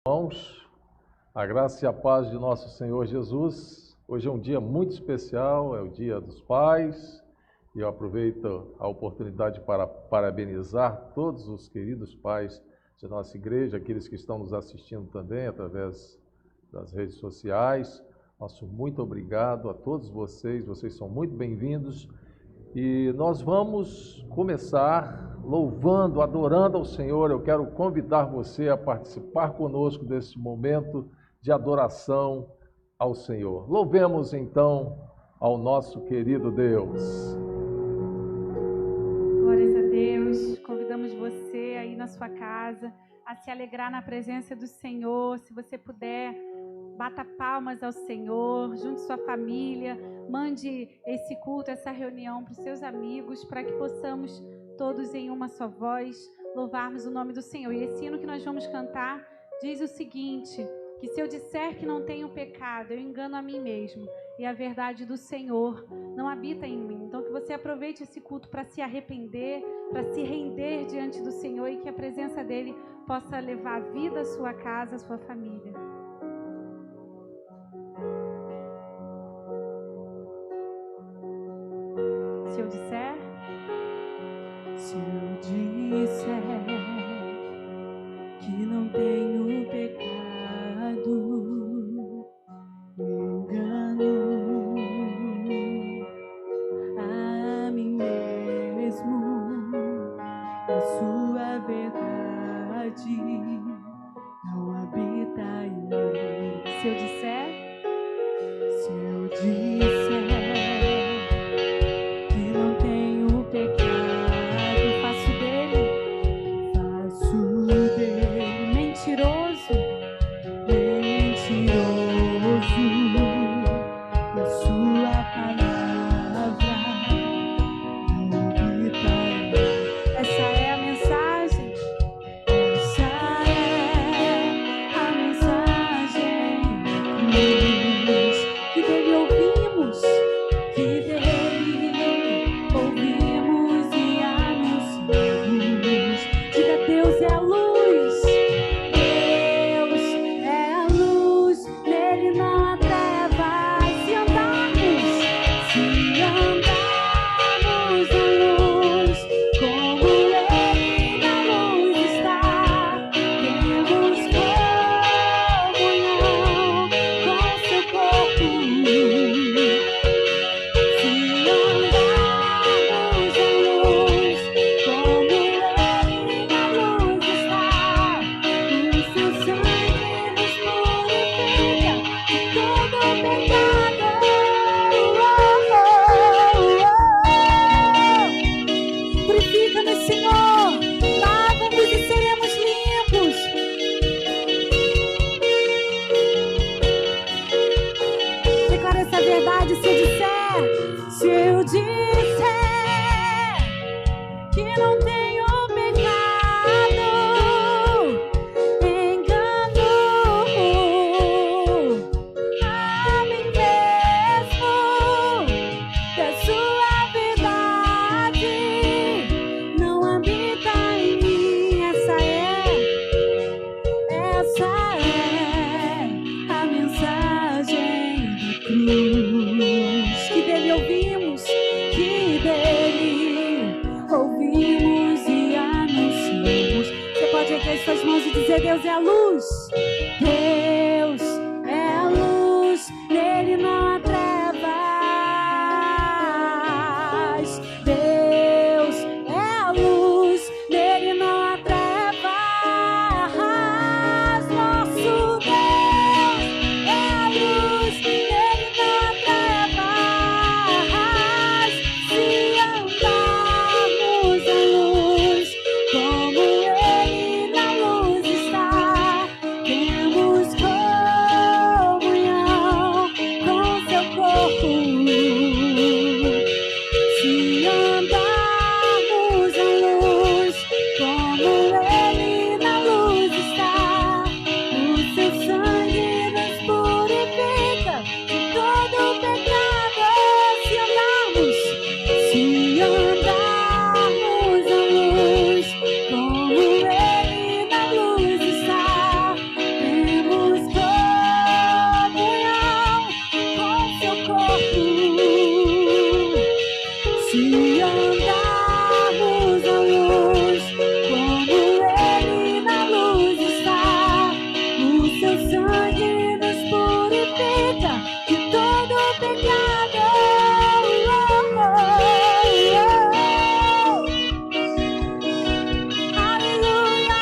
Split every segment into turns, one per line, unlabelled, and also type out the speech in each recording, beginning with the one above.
Irmãos, a graça e a paz de nosso Senhor Jesus. Hoje é um dia muito especial, é o Dia dos Pais, e eu aproveito a oportunidade para parabenizar todos os queridos pais de nossa igreja, aqueles que estão nos assistindo também através das redes sociais. Nosso muito obrigado a todos vocês são muito bem-vindos. E nós vamos começar louvando, adorando ao Senhor. Eu quero convidar você a participar conosco desse momento de adoração ao Senhor. Louvemos então ao nosso querido Deus.
Glórias a Deus. Convidamos você aí na sua casa a se alegrar na presença do Senhor. Se você puder, bata palmas ao Senhor, junte sua família, mande esse culto, essa reunião para os seus amigos, para que possamos todos em uma só voz louvarmos o nome do Senhor. E esse hino que nós vamos cantar diz o seguinte, que se eu disser que não tenho pecado, eu engano a mim mesmo, e a verdade do Senhor não habita em mim. Então que você aproveite esse culto para se arrepender, para se render diante do Senhor e que a presença dele possa levar vida à sua casa, à sua família. Se eu disser
que não tenho pecado, engano a mim mesmo, a sua verdade não habita em mim.
Se eu disser é verdade se eu disser que não tenho pecado, engano a mim mesmo, que a sua verdade não habita em mim. Essa é a mensagem da cruz, que dele ouvimos, e anunciamos. Você pode erguer suas mãos e dizer: Deus é a luz, Deus é a luz, nele não há trevas. Deus é a luz, nele não há trevas. Nosso Deus é a luz, nele não há trevas. Se andarmos à luz, como ele na luz está, temos comunhão com seu corpo. Se andarmos à luz, como ele na luz está, o seu sangue nos purifica de todo pecado. Se andarmos à luz, como ele na luz está, temos comunhão com seu corpo. Se andarmos à luz, como ele na luz está, o seu sangue nos purifica de todo pecado. Aleluia! Aleluia!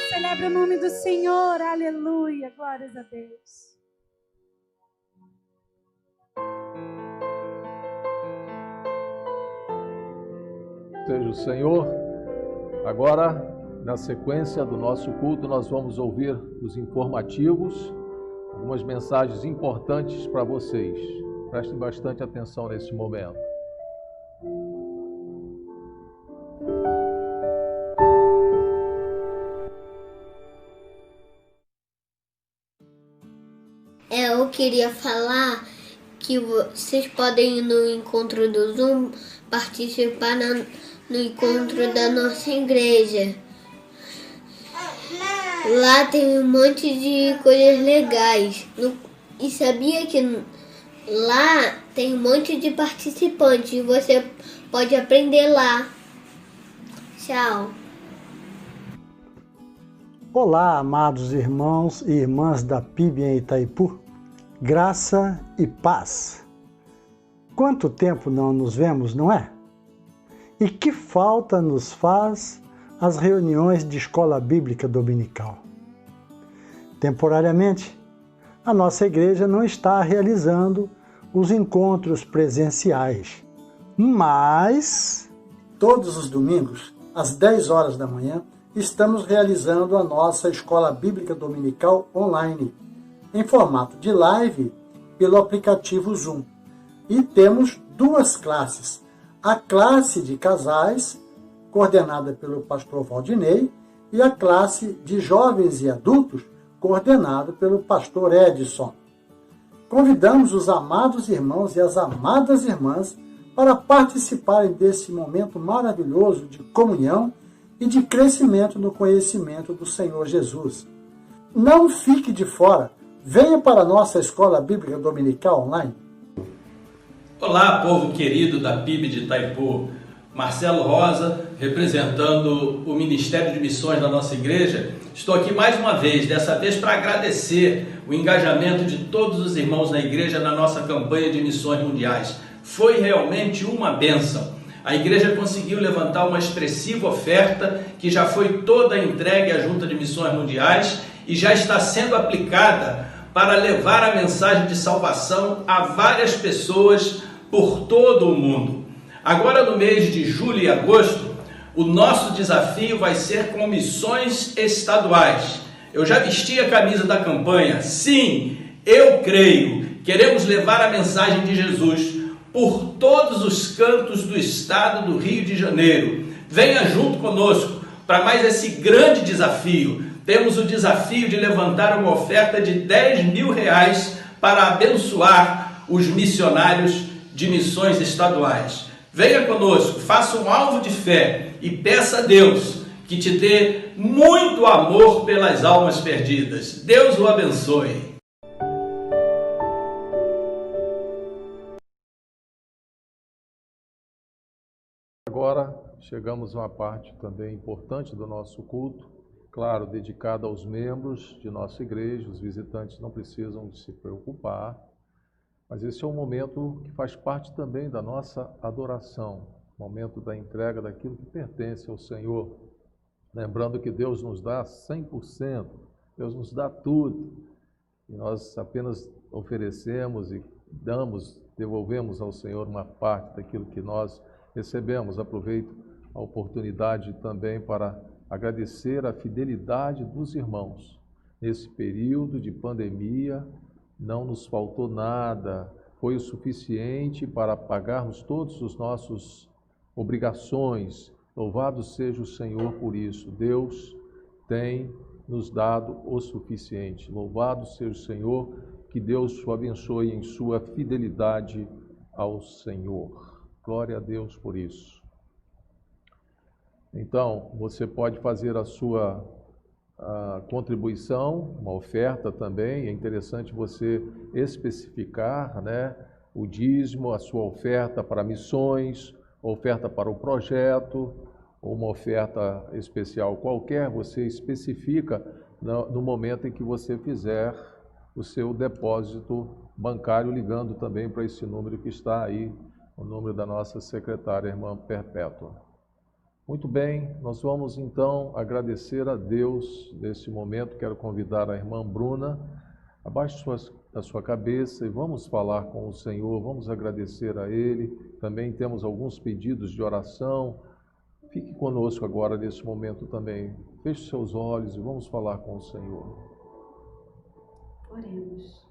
Celebre o nome do Senhor. Aleluia! Glórias a Deus.
Seja o Senhor. Agora, na sequência do nosso culto, nós vamos ouvir os informativos, algumas mensagens importantes para vocês. Prestem bastante atenção nesse momento.
Eu queria falar que vocês podem ir no encontro do Zoom, participar no encontro da nossa igreja. Lá tem um monte de coisas legais. E sabia que lá tem um monte de participantes e você pode aprender lá. Tchau.
Olá, amados irmãos e irmãs da PIB em Itaipu. Graça e paz. Quanto tempo não nos vemos, não é? E que falta nos faz as reuniões de escola bíblica dominical. Temporariamente, a nossa igreja não está realizando os encontros presenciais, mas todos os domingos, às 10 horas da manhã, estamos realizando a nossa escola bíblica dominical online, em formato de live pelo aplicativo Zoom. E temos duas classes. A classe de casais, coordenada pelo pastor Valdinei, e a classe de jovens e adultos, coordenada pelo pastor Edson. Convidamos os amados irmãos e as amadas irmãs para participarem desse momento maravilhoso de comunhão e de crescimento no conhecimento do Senhor Jesus. Não fique de fora. Venha para a nossa Escola Bíblica Dominical Online.
Olá, povo querido da PIB de Itaipu. Marcelo Rosa, representando o Ministério de Missões da nossa igreja. Estou aqui mais uma vez, dessa vez para agradecer o engajamento de todos os irmãos na igreja na nossa campanha de missões mundiais. Foi realmente uma bênção. A igreja conseguiu levantar uma expressiva oferta que já foi toda entregue à Junta de Missões Mundiais e já está sendo aplicada para levar a mensagem de salvação a várias pessoas por todo o mundo. Agora no mês de julho e agosto, o nosso desafio vai ser com missões estaduais. Eu já vesti a camisa da campanha. Sim, eu creio. Queremos levar a mensagem de Jesus por todos os cantos do estado do Rio de Janeiro. Venha junto conosco para mais esse grande desafio. Temos o desafio de levantar uma oferta de R$10.000 para abençoar os missionários de missões estaduais. Venha conosco, faça um alvo de fé e peça a Deus que te dê muito amor pelas almas perdidas. Deus o abençoe.
Agora chegamos a uma parte também importante do nosso culto, claro, dedicada aos membros de nossa igreja. Os visitantes não precisam se preocupar, mas esse é um momento que faz parte também da nossa adoração, momento da entrega daquilo que pertence ao Senhor. Lembrando que Deus nos dá 100%, Deus nos dá tudo, e nós apenas oferecemos e devolvemos ao Senhor uma parte daquilo que nós recebemos. Aproveito a oportunidade também para agradecer a fidelidade dos irmãos. Nesse período de pandemia, não nos faltou nada, foi o suficiente para pagarmos todos os nossos obrigações. Louvado seja o Senhor por isso. Deus tem nos dado o suficiente. Louvado seja o Senhor, que Deus o abençoe em sua fidelidade ao Senhor. Glória a Deus por isso. Então, você pode fazer a sua contribuição, uma oferta também. É interessante você especificar, né, o dízimo, a sua oferta para missões, oferta para o projeto, ou uma oferta especial qualquer. Você especifica no momento em que você fizer o seu depósito bancário, ligando também para esse número que está aí, o número da nossa secretária, irmã Perpétua. Muito bem, nós vamos então agradecer a Deus nesse momento. Quero convidar a irmã Bruna, abaixe a sua cabeça e vamos falar com o Senhor, vamos agradecer a Ele. Também temos alguns pedidos de oração. Fique conosco agora nesse momento também. Feche seus olhos e vamos falar com o Senhor.
Oremos.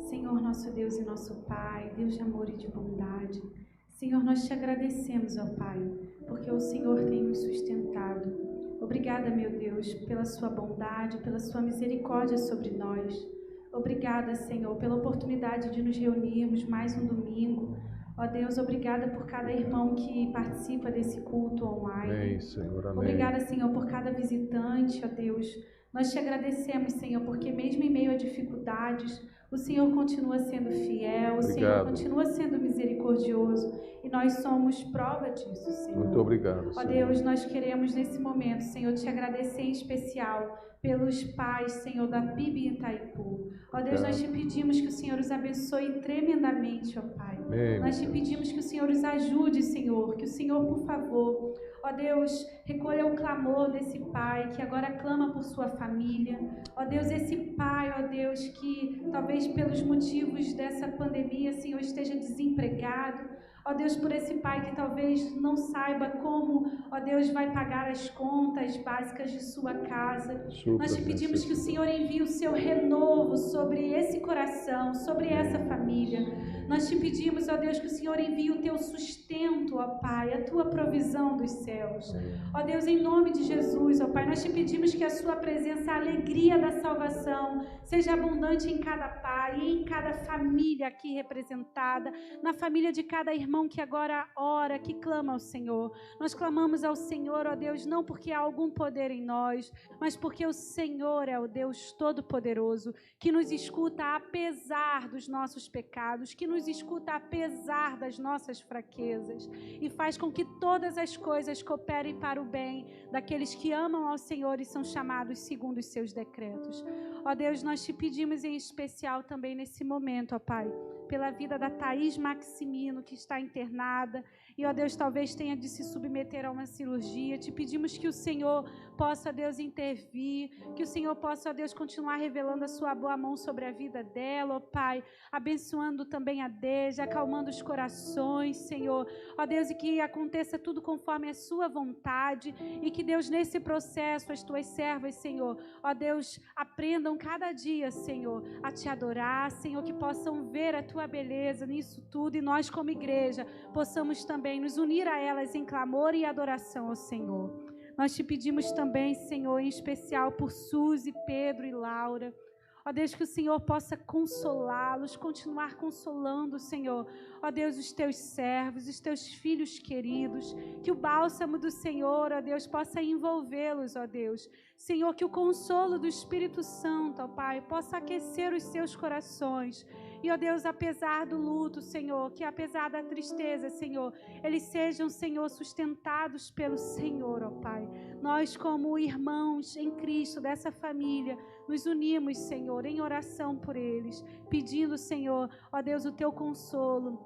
Senhor, nosso Deus e nosso Pai, Deus de amor e de bondade, Senhor, nós te agradecemos, ó Pai, porque o Senhor tem nos sustentado. Obrigada, meu Deus, pela sua bondade, pela sua misericórdia sobre nós. Obrigada, Senhor, pela oportunidade de nos reunirmos mais um domingo. Ó Deus, obrigada por cada irmão que participa desse culto online.
Amém, Senhor, amém.
Obrigada, Senhor, por cada visitante, ó Deus. Nós te agradecemos, Senhor, porque mesmo em meio a dificuldades, o Senhor continua sendo fiel, o Senhor continua sendo misericordioso, e nós somos prova disso, Senhor.
Muito obrigado,
Ó
Senhor.
Deus, nós queremos nesse momento, Senhor, te agradecer em especial pelos pais, Senhor, da PIB Itaipu. Ó Deus, nós te pedimos que o Senhor os abençoe tremendamente, ó Pai.
Amém,
nós te pedimos que o Senhor os ajude, Senhor, que o Senhor, por favor, ó Deus, recolha o clamor desse pai que agora clama por sua família. Ó Deus, esse pai, ó Deus, que talvez pelos motivos dessa pandemia, Senhor, esteja desempregado. Ó Deus, por esse pai que talvez não saiba como, ó Deus, vai pagar as contas básicas de sua casa. Nós te pedimos que o Senhor envie o seu renovo sobre esse coração, sobre essa família. Nós te pedimos, ó Deus, que o Senhor envie o teu sustento, ó Pai, a tua provisão dos céus. Ó Deus, em nome de Jesus, ó Pai, nós te pedimos que a sua presença, a alegria da salvação, seja abundante em cada pai e em cada família aqui representada, na família de cada irmão que agora ora, que clama ao Senhor. Nós clamamos ao Senhor, ó Deus, não porque há algum poder em nós, mas porque o Senhor é o Deus Todo-Poderoso, que nos escuta apesar dos nossos pecados, que nos escuta apesar das nossas fraquezas e faz com que todas as coisas cooperem para o bem daqueles que amam ao Senhor e são chamados segundo os seus decretos. Ó Deus, nós te pedimos em especial também nesse momento, ó Pai, pela vida da Thaís Maximino, que está internada e, ó Deus, talvez tenha de se submeter a uma cirurgia. Te pedimos que o Senhor possa, ó Deus, intervir, que o Senhor possa, ó Deus, continuar revelando a sua boa mão sobre a vida dela, ó Pai, abençoando também a Deja, acalmando os corações, Senhor, ó Deus, e que aconteça tudo conforme a sua vontade e que, Deus, nesse processo, as tuas servas, Senhor, ó Deus, aprendam cada dia, Senhor, a te adorar, Senhor, que possam ver a tua beleza nisso tudo e nós, como igreja, possamos também nos unir a elas em clamor e adoração ao Senhor. Nós te pedimos também, Senhor, em especial por Suzy, Pedro e Laura. Ó Deus, que o Senhor possa consolá-los, continuar consolando, Senhor. Ó Deus, os teus servos, os teus filhos queridos. Que o bálsamo do Senhor, ó Deus, possa envolvê-los, ó Deus. Senhor, que o consolo do Espírito Santo, ó Pai, possa aquecer os seus corações. E, ó Deus, apesar do luto, Senhor, que apesar da tristeza, Senhor, eles sejam, Senhor, sustentados pelo Senhor, ó Pai. Nós, como irmãos em Cristo dessa família, nos unimos, Senhor, em oração por eles, pedindo, Senhor, ó Deus, o teu consolo,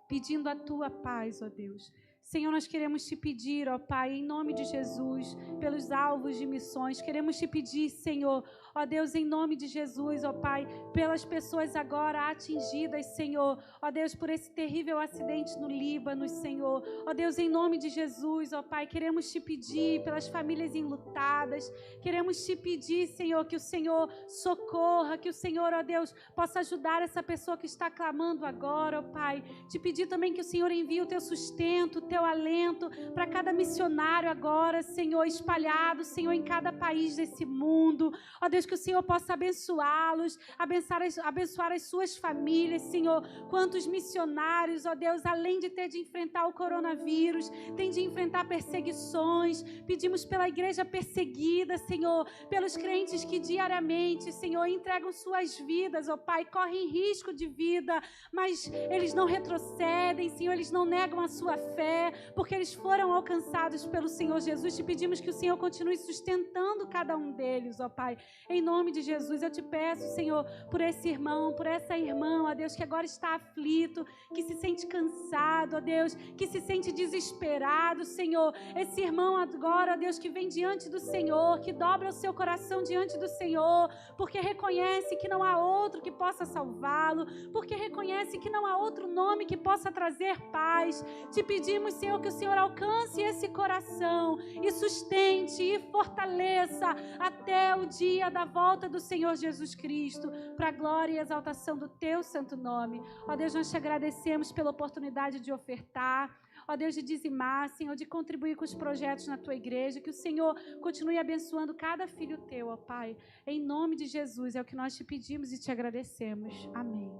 pedindo a tua paz, ó Deus. Senhor, nós queremos te pedir, ó Pai, em nome de Jesus, pelos alvos de missões, queremos te pedir, Senhor, ó Deus, em nome de Jesus, ó Pai, pelas pessoas agora atingidas, Senhor, ó Deus, por esse terrível acidente no Líbano, Senhor, ó Deus, em nome de Jesus, ó Pai, queremos te pedir pelas famílias enlutadas, queremos te pedir, Senhor, que o Senhor socorra, que o Senhor, ó Deus, possa ajudar essa pessoa que está clamando agora, ó Pai, te pedir também que o Senhor envie o teu sustento, o teu alento para cada missionário agora, Senhor, espalhado, Senhor, em cada país desse mundo, ó Deus, que o Senhor possa abençoá-los, abençoar as suas famílias, Senhor. Quantos missionários, ó Deus, além de ter de enfrentar o coronavírus, tem de enfrentar perseguições. Pedimos pela igreja perseguida, Senhor, pelos crentes que diariamente, Senhor, entregam suas vidas, ó Pai, correm risco de vida, mas eles não retrocedem, Senhor, eles não negam a sua fé, porque eles foram alcançados pelo Senhor Jesus. Te pedimos que o Senhor continue sustentando cada um deles, ó Pai. Em nome de Jesus, eu te peço, Senhor, por esse irmão, por essa irmã, ó Deus, que agora está aflito, que se sente cansado, ó Deus, que se sente desesperado, Senhor. Esse irmão agora, ó Deus, que vem diante do Senhor, que dobra o seu coração diante do Senhor, porque reconhece que não há outro que possa salvá-lo, porque reconhece que não há outro nome que possa trazer paz. Te pedimos, Senhor, que o Senhor alcance esse coração e sustente e fortaleça até o dia da volta do Senhor Jesus Cristo, para a glória e exaltação do teu santo nome. Ó Deus, nós te agradecemos pela oportunidade de ofertar, ó Deus, de dizimar, Senhor, de contribuir com os projetos na tua igreja, que o Senhor continue abençoando cada filho teu, ó Pai. Em nome de Jesus, é o que nós te pedimos e te agradecemos. Amém.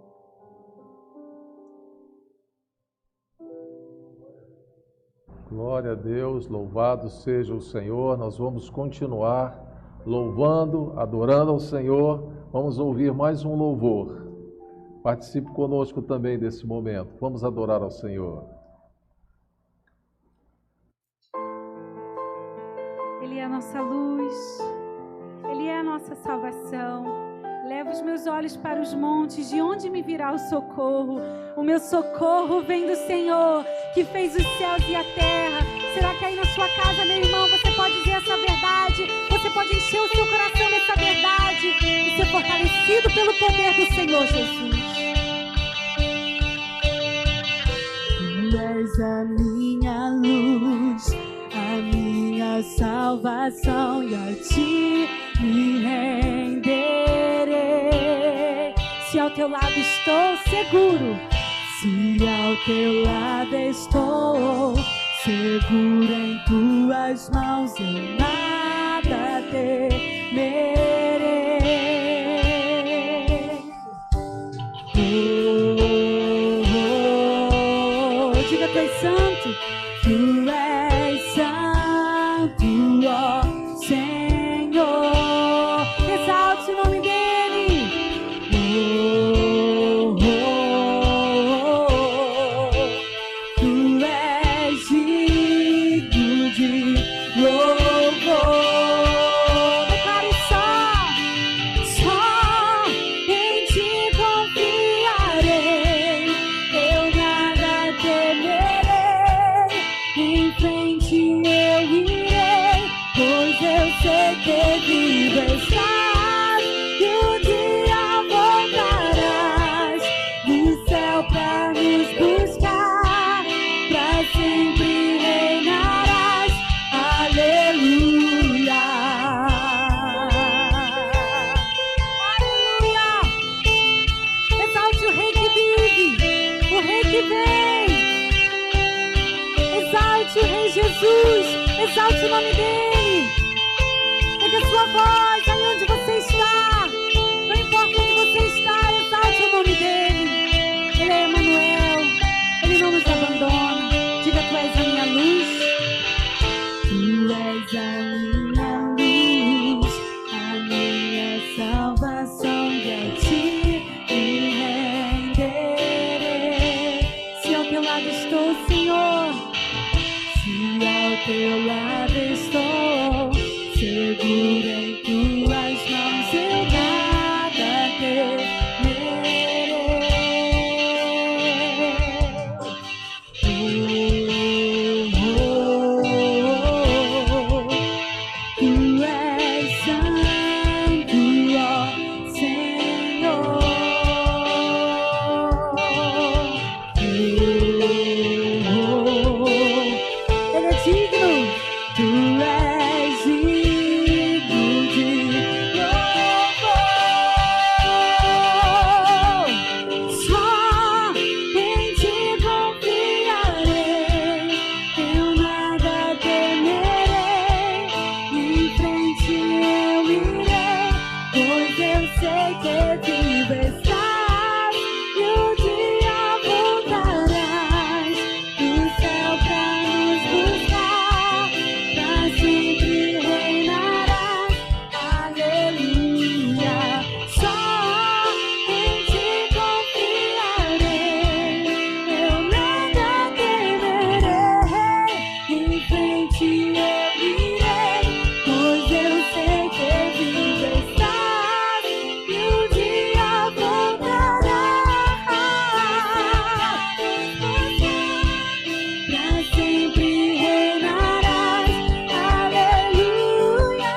Glória a Deus, louvado seja o Senhor. Nós vamos continuar louvando, adorando ao Senhor. Vamos ouvir mais um louvor. Participe conosco também desse momento. Vamos adorar ao Senhor.
Ele é a nossa luz, Ele é a nossa salvação. Levo os meus olhos para os montes, de onde me virá o socorro? O meu socorro vem do Senhor, que fez os céus e a terra. Será que aí na sua casa, meu irmão, você pode dizer essa verdade? Você pode encher o seu coração dessa verdade e ser fortalecido pelo poder do Senhor Jesus.
Tu és a minha luz, a minha salvação, e a ti me renderei.
Se ao teu lado estou seguro,
se ao teu lado estou seguro em tuas mãos, eu nada temerei.
Diga, tu és santo,
tu és santo, ó Senhor.
exalte o nome dele.
Tu és digno de louvor.
Declare
Só em ti confiarei, eu nada temerei. Jesus. Exalte o nome dele. Pegue a sua voz aí onde você está. Não importa onde você está, exalte o nome dele. Ele é Emanuel. Ele não nos abandona. Diga: tu és a minha luz. Tu és a minha luz, a minha salvação, e a ti me renderei. Se ao teu lado estou, Senhor, se ao teu lado estou, segura em tuas mãos, eu nada temerei. Tu és santo, ó Senhor. Ele é digno. Tu és digno de louvor. Só em ti confiarei, eu nada temerei. Em frente eu irei, pois eu sei que vivo estás, e o dia voltarás do céu pra nos buscar, pra sempre reinarás. Aleluia. Só em ti confiarei, eu nada temerei. Em frente eu irei, pois eu sei que vivo estás, e o dia voltará. Pra sempre reinarás. Aleluia.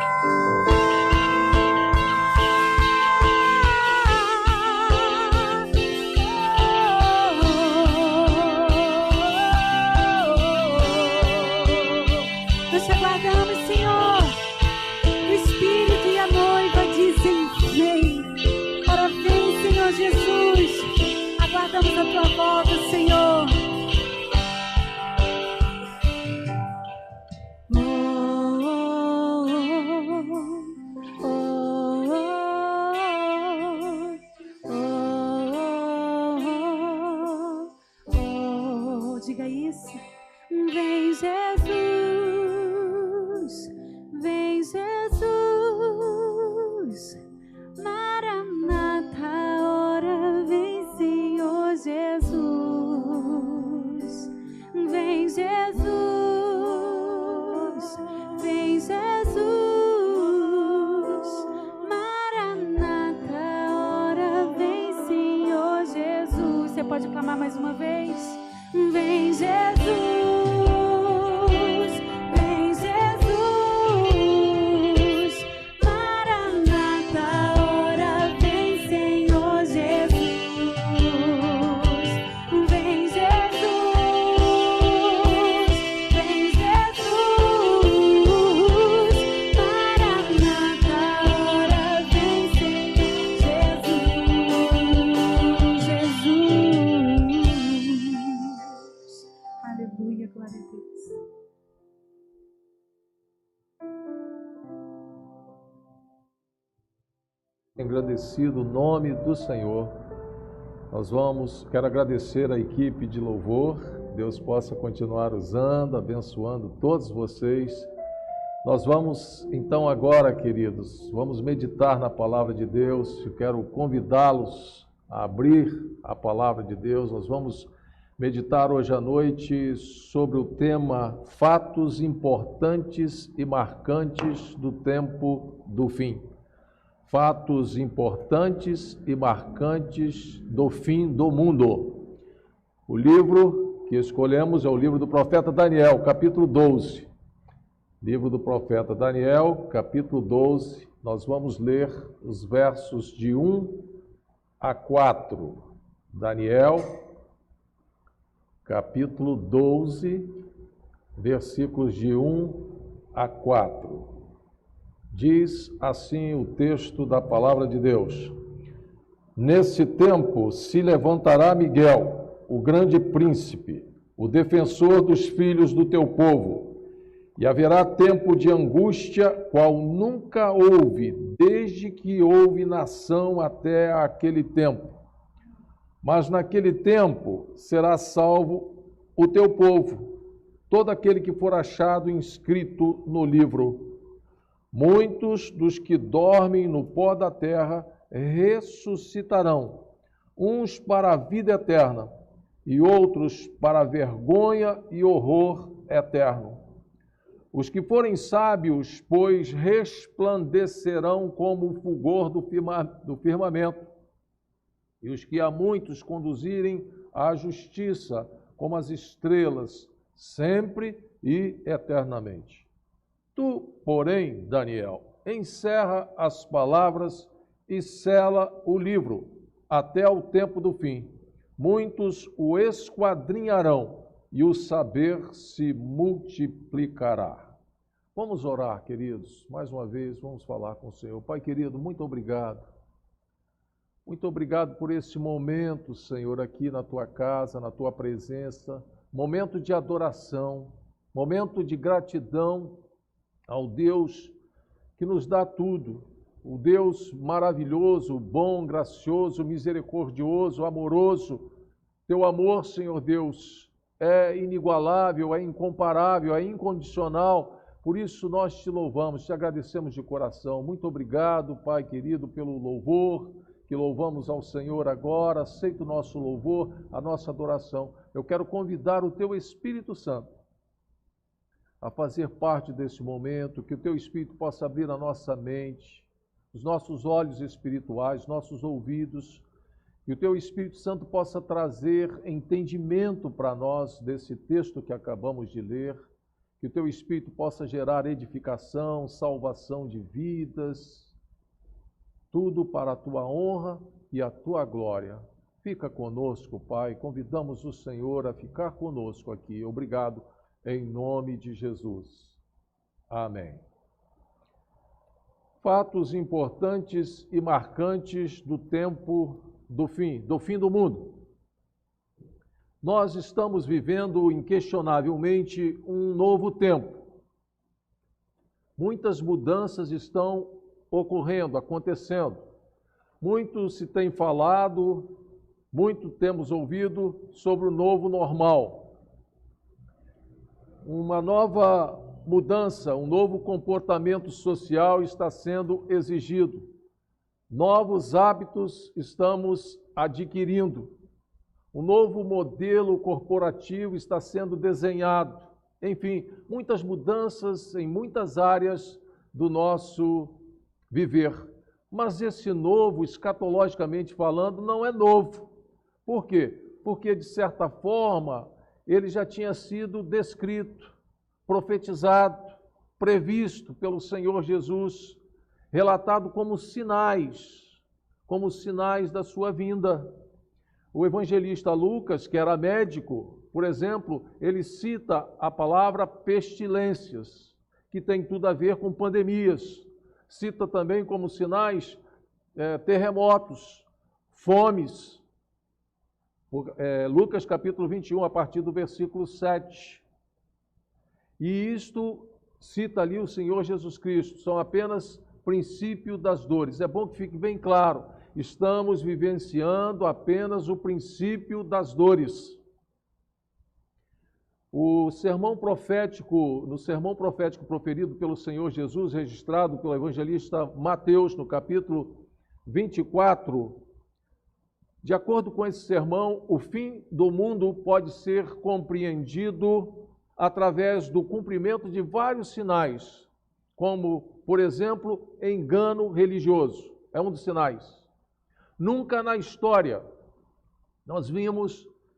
Nós te aguardamos, Senhor. O Espírito e a noiva dizem: vem. Ora, vem, Senhor Jesus. Aguardamos a tua volta, Senhor. Diga isso. Vem, Jesus. Vem, Jesus. Maranata, ora vem, Senhor Jesus. Vem, Jesus. Vem, Jesus. Maranata, ora vem, Senhor Jesus. Você pode clamar mais uma vez? Vem, Jesus. Vem, Jesus. Maranata, ora vem, Senhor Jesus. Vem, Jesus. Vem, Jesus. Maranata, ora vem, Senhor Jesus. Aleluia, glória a Deus.
Agradecido o nome do Senhor, quero agradecer a equipe de louvor. Deus possa continuar usando, abençoando todos vocês. Nós vamos então agora, queridos, vamos meditar na palavra de Deus. Eu quero convidá-los a abrir a palavra de Deus. Nós vamos meditar hoje à noite sobre o tema fatos importantes e marcantes do tempo do fim. Fatos importantes e marcantes do fim do mundo. O livro que escolhemos é o livro do profeta Daniel, capítulo 12. Livro do profeta Daniel, capítulo 12. Nós vamos ler os versos de 1 a 4. Daniel, capítulo 12, versículos de 1 a 4. Diz assim o texto da palavra de Deus: Nesse tempo se levantará Miguel, o grande príncipe, o defensor dos filhos do teu povo. E haverá tempo de angústia, qual nunca houve, desde que houve nação até aquele tempo. Mas naquele tempo será salvo o teu povo, todo aquele que for achado inscrito no livro. Muitos dos que dormem no pó da terra ressuscitarão, uns para a vida eterna e outros para a vergonha e horror eterno. Os que forem sábios, pois, resplandecerão como o fulgor do firmamento, e os que a muitos conduzirem à justiça, como as estrelas, sempre e eternamente. Tu, porém, Daniel, encerra as palavras e sela o livro, até o tempo do fim. Muitos o esquadrinharão, e o saber se multiplicará. Vamos orar, queridos. Mais uma vez, vamos falar com o Senhor. Pai querido, muito obrigado. Muito obrigado por esse momento, Senhor, aqui na Tua casa, na Tua presença. Momento de adoração, momento de gratidão ao Deus que nos dá tudo. O Deus maravilhoso, bom, gracioso, misericordioso, amoroso. Teu amor, Senhor Deus, é inigualável, é incomparável, é incondicional. Por isso nós te louvamos, te agradecemos de coração. Muito obrigado, Pai querido, pelo louvor que louvamos ao Senhor agora. Aceita o nosso louvor, a nossa adoração. Eu quero convidar o Teu Espírito Santo a fazer parte desse momento, que o Teu Espírito possa abrir a nossa mente, os nossos olhos espirituais, nossos ouvidos, que o Teu Espírito Santo possa trazer entendimento para nós desse texto que acabamos de ler, que o Teu Espírito possa gerar edificação, salvação de vidas, tudo para a Tua honra e a Tua glória. Fica conosco, Pai, convidamos o Senhor a ficar conosco aqui. Obrigado, em nome de Jesus. Amém. Fatos importantes e marcantes do tempo do fim do mundo. Nós estamos vivendo inquestionavelmente um novo tempo. Muitas mudanças estão ocorrendo, acontecendo. Muito se tem falado, muito temos ouvido sobre o novo normal. Uma nova mudança, um novo comportamento social está sendo exigido. Novos hábitos estamos adquirindo. Um novo modelo corporativo está sendo desenhado. Enfim, muitas mudanças em muitas áreas do nosso viver. Mas esse novo, escatologicamente falando, não é novo. Por quê? Porque, de certa forma, ele já tinha sido descrito, profetizado, previsto pelo Senhor Jesus, relatado como sinais da sua vinda. O evangelista Lucas, que era médico, por exemplo, ele cita a palavra pestilências, que tem tudo a ver com pandemias. Cita também como sinais terremotos, fomes. Lucas capítulo 21, a partir do versículo 7. E isto cita ali o Senhor Jesus Cristo, são apenas princípio das dores. É bom que fique bem claro, estamos vivenciando apenas o princípio das dores. No sermão profético proferido pelo Senhor Jesus, registrado pelo evangelista Mateus, no capítulo 24, de acordo com esse sermão, o fim do mundo pode ser compreendido através do cumprimento de vários sinais, como, por exemplo, engano religioso. É um dos sinais. Nunca na história nós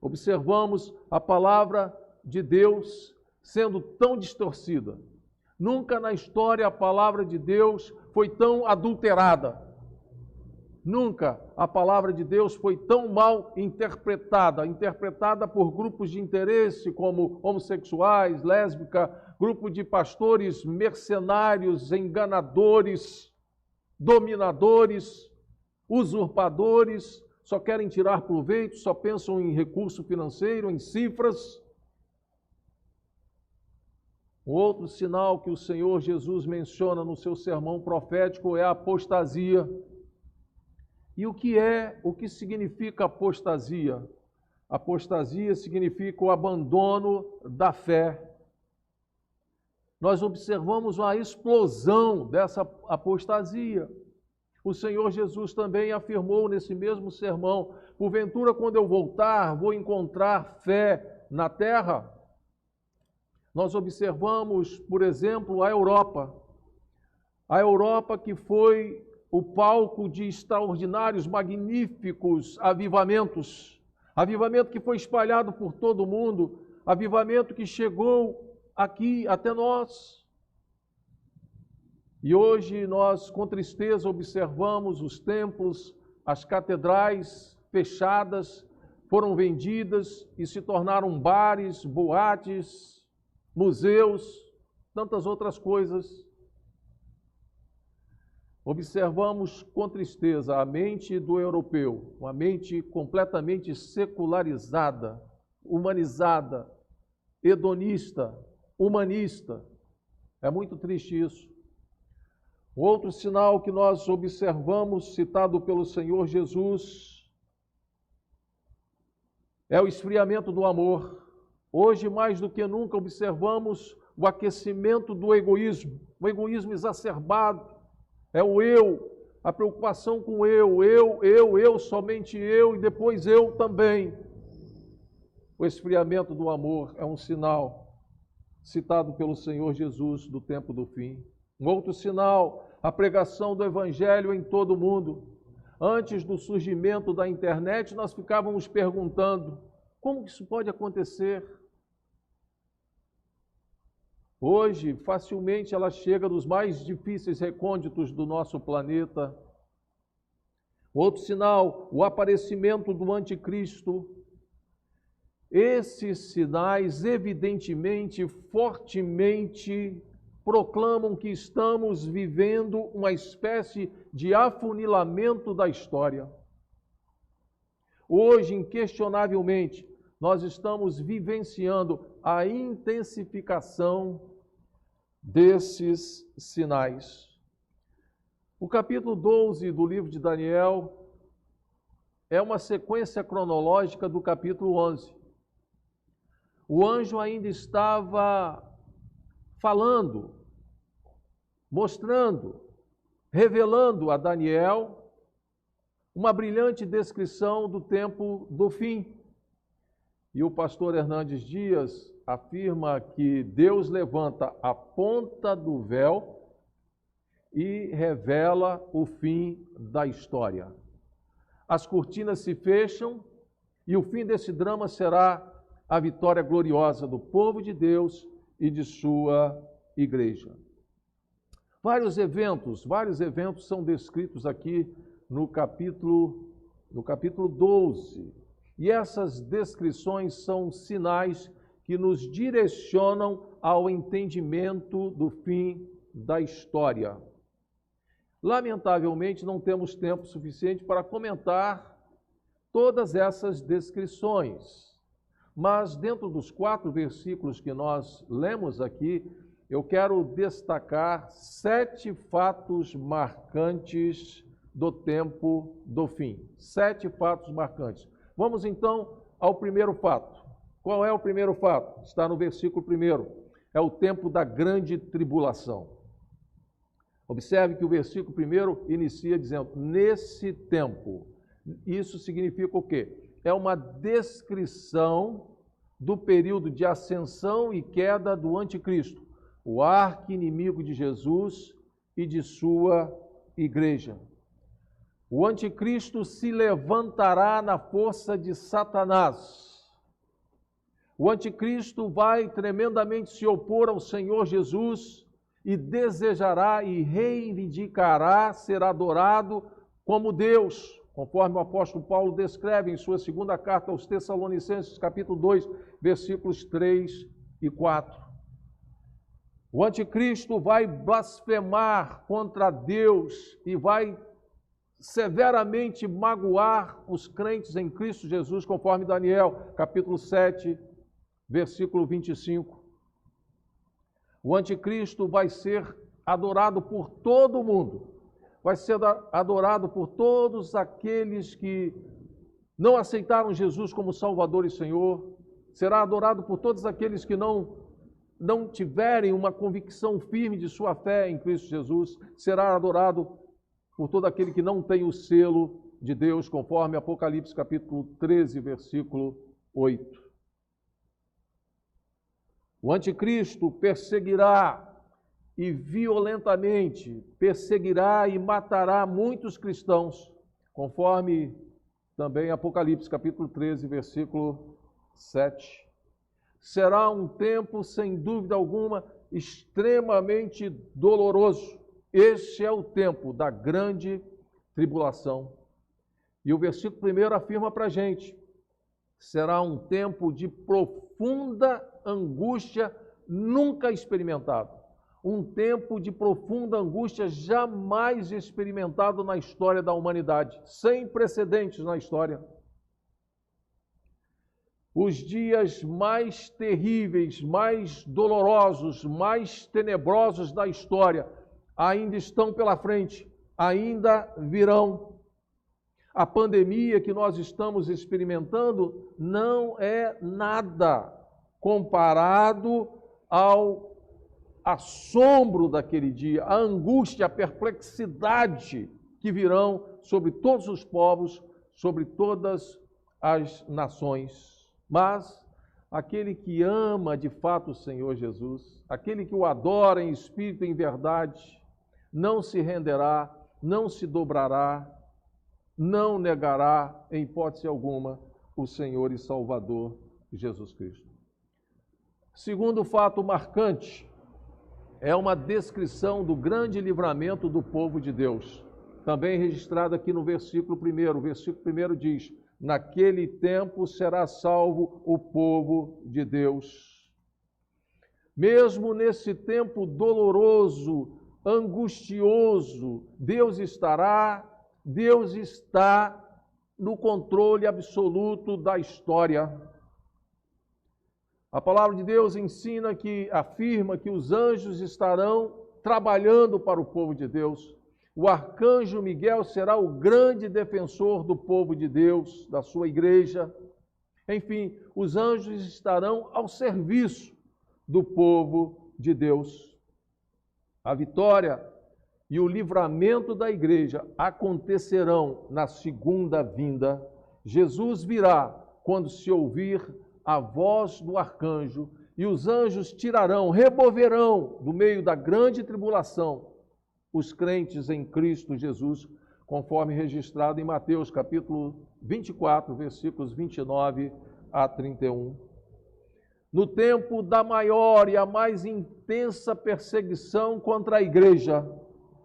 observamos a palavra de Deus sendo tão distorcida. Nunca na história a palavra de Deus foi tão adulterada. Nunca a palavra de Deus foi tão mal interpretada por grupos de interesse como homossexuais, lésbica, grupo de pastores mercenários, enganadores, dominadores, usurpadores, só querem tirar proveito, só pensam em recurso financeiro, em cifras. O outro sinal que o Senhor Jesus menciona no seu sermão profético é a apostasia. E o que significa apostasia? Apostasia significa o abandono da fé. Nós observamos uma explosão dessa apostasia. O Senhor Jesus também afirmou nesse mesmo sermão: porventura, quando eu voltar, vou encontrar fé na terra? Nós observamos, por exemplo, a Europa. A Europa que foi o palco de extraordinários, magníficos avivamentos. Avivamento que foi espalhado por todo o mundo. Avivamento que chegou aqui até nós. E hoje nós, com tristeza, observamos os templos, as catedrais fechadas, foram vendidas e se tornaram bares, boates, museus, tantas outras coisas. Observamos com tristeza a mente do europeu, uma mente completamente secularizada, humanizada, hedonista, humanista. É muito triste isso. Outro sinal que nós observamos, citado pelo Senhor Jesus, é o esfriamento do amor. Hoje, mais do que nunca, observamos o aquecimento do egoísmo, o egoísmo exacerbado. É o eu, a preocupação com eu, somente eu e depois eu também. O esfriamento do amor é um sinal citado pelo Senhor Jesus do tempo do fim. Um outro sinal, a pregação do Evangelho em todo o mundo. Antes do surgimento da internet, nós ficávamos perguntando: como que isso pode acontecer? Hoje, facilmente ela chega nos mais difíceis recônditos do nosso planeta. Outro sinal, o aparecimento do anticristo. Esses sinais, evidentemente, fortemente, proclamam que estamos vivendo uma espécie de afunilamento da história. Hoje, inquestionavelmente, nós estamos vivenciando a intensificação desses sinais. O capítulo 12 do livro de Daniel é uma sequência cronológica do capítulo 11. O anjo ainda estava falando, mostrando, revelando a Daniel uma brilhante descrição do tempo do fim. E o pastor Hernandes Dias afirma que Deus levanta a ponta do véu e revela o fim da história. As cortinas se fecham e o fim desse drama será a vitória gloriosa do povo de Deus e de sua igreja. Vários eventos são descritos aqui no capítulo 12. E essas descrições são sinais que nos direcionam ao entendimento do fim da história. Lamentavelmente, não temos tempo suficiente para comentar todas essas descrições. Mas dentro dos 4 versículos que nós lemos aqui, eu quero destacar 7 fatos marcantes do tempo do fim. 7 fatos marcantes. Vamos então ao primeiro fato. Qual é o primeiro fato? Está no versículo 1. É o tempo da grande tribulação. Observe que o versículo 1 inicia dizendo, nesse tempo. Isso significa o quê? É uma descrição do período de ascensão e queda do anticristo, o arqui-inimigo de Jesus e de sua igreja. O anticristo se levantará na força de Satanás. O anticristo vai tremendamente se opor ao Senhor Jesus e desejará e reivindicará ser adorado como Deus, conforme o apóstolo Paulo descreve em sua segunda carta aos Tessalonicenses, capítulo 2, versículos 3 e 4. O anticristo vai blasfemar contra Deus e vai severamente magoar os crentes em Cristo Jesus, conforme Daniel, capítulo 7, versículo 25. O anticristo vai ser adorado por todo mundo. Vai ser adorado por todos aqueles que não aceitaram Jesus como Salvador e Senhor. Será adorado por todos aqueles que não tiverem uma convicção firme de sua fé em Cristo Jesus. Será adorado por todo aquele que não tem o selo de Deus, conforme Apocalipse capítulo 13, versículo 8. O anticristo perseguirá e violentamente perseguirá e matará muitos cristãos, conforme também Apocalipse capítulo 13, versículo 7. Será um tempo, sem dúvida alguma, extremamente doloroso. Este é o tempo da grande tribulação. E o versículo 1 afirma para a gente: será um tempo de profunda angústia nunca experimentado. Um tempo de profunda angústia jamais experimentado na história da humanidade, sem precedentes na história. Os dias mais terríveis, mais dolorosos, mais tenebrosos da história ainda estão pela frente, ainda virão. A pandemia que nós estamos experimentando não é nada comparado ao assombro daquele dia, a angústia, a perplexidade que virão sobre todos os povos, sobre todas as nações. Mas aquele que ama de fato o Senhor Jesus, aquele que o adora em espírito e em verdade, não se renderá, não se dobrará, não negará, em hipótese alguma, o Senhor e Salvador Jesus Cristo. Segundo fato marcante, é uma descrição do grande livramento do povo de Deus, também registrado aqui no versículo 1. O versículo 1 diz: naquele tempo será salvo o povo de Deus. Mesmo nesse tempo doloroso, angustioso, Deus está no controle absoluto da história. A palavra de Deus afirma que os anjos estarão trabalhando para o povo de Deus. O arcanjo Miguel será o grande defensor do povo de Deus, da sua igreja. Enfim, os anjos estarão ao serviço do povo de Deus. A vitória e o livramento da igreja acontecerão na segunda vinda. Jesus virá quando se ouvir a voz do arcanjo, e os anjos removerão do meio da grande tribulação os crentes em Cristo Jesus, conforme registrado em Mateus capítulo 24, versículos 29 a 31. No tempo da maior e a mais intensa perseguição contra a igreja,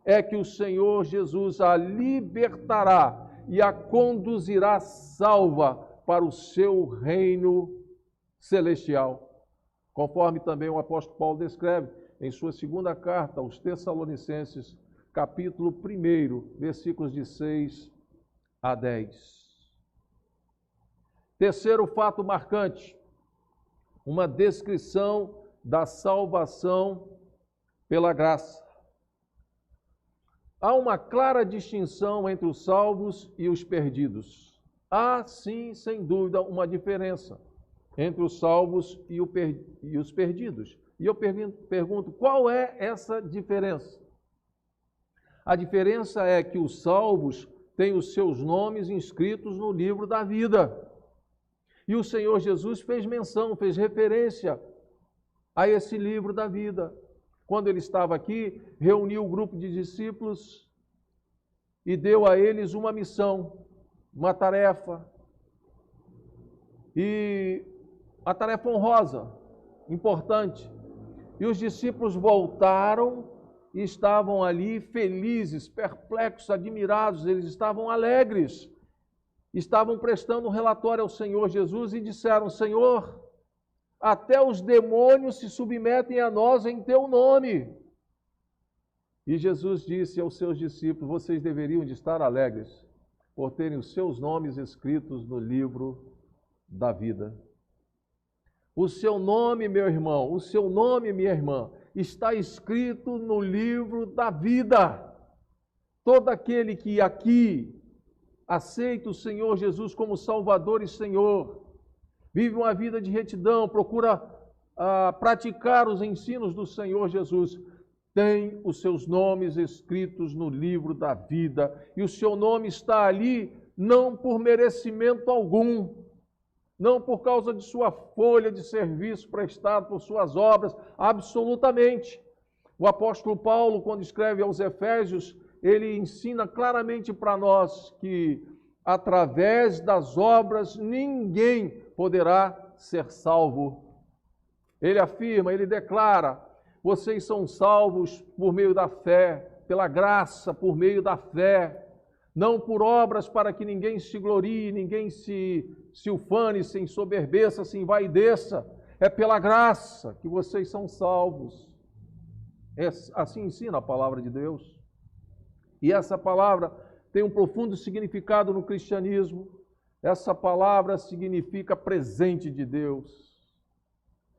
é que o Senhor Jesus a libertará e a conduzirá salva para o seu reino celestial, conforme também o apóstolo Paulo descreve em sua segunda carta aos Tessalonicenses, capítulo 1, versículos de 6 a 10. Terceiro fato marcante, uma descrição da salvação pela graça. Há uma clara distinção entre os salvos e os perdidos. Há, sim, sem dúvida, uma diferença entre os salvos e os perdidos. E eu pergunto, qual é essa diferença? A diferença é que os salvos têm os seus nomes inscritos no livro da vida. E o Senhor Jesus fez referência a esse livro da vida. Quando ele estava aqui, reuniu o grupo de discípulos e deu a eles uma missão, uma tarefa. E a tarefa honrosa, importante. E os discípulos voltaram e estavam ali felizes, perplexos, admirados, eles estavam alegres. Estavam prestando um relatório ao Senhor Jesus e disseram: Senhor, até os demônios se submetem a nós em teu nome. E Jesus disse aos seus discípulos: vocês deveriam de estar alegres por terem os seus nomes escritos no livro da vida. O seu nome, meu irmão, o seu nome, minha irmã, está escrito no livro da vida. Todo aquele que aqui aceita o Senhor Jesus como Salvador e Senhor, vive uma vida de retidão, procura praticar os ensinos do Senhor Jesus, tem os seus nomes escritos no livro da vida, e o seu nome está ali não por merecimento algum, não por causa de sua folha de serviço prestado por suas obras, absolutamente. O apóstolo Paulo, quando escreve aos Efésios, ele ensina claramente para nós que através das obras ninguém poderá ser salvo. Ele afirma, ele declara: vocês são salvos por meio da fé, pela graça, por meio da fé, não por obras para que ninguém se glorie, ninguém se ufane, se ensoberbeça, se envaideça. É pela graça que vocês são salvos. Assim ensina a palavra de Deus. E essa palavra tem um profundo significado no cristianismo. Essa palavra significa presente de Deus.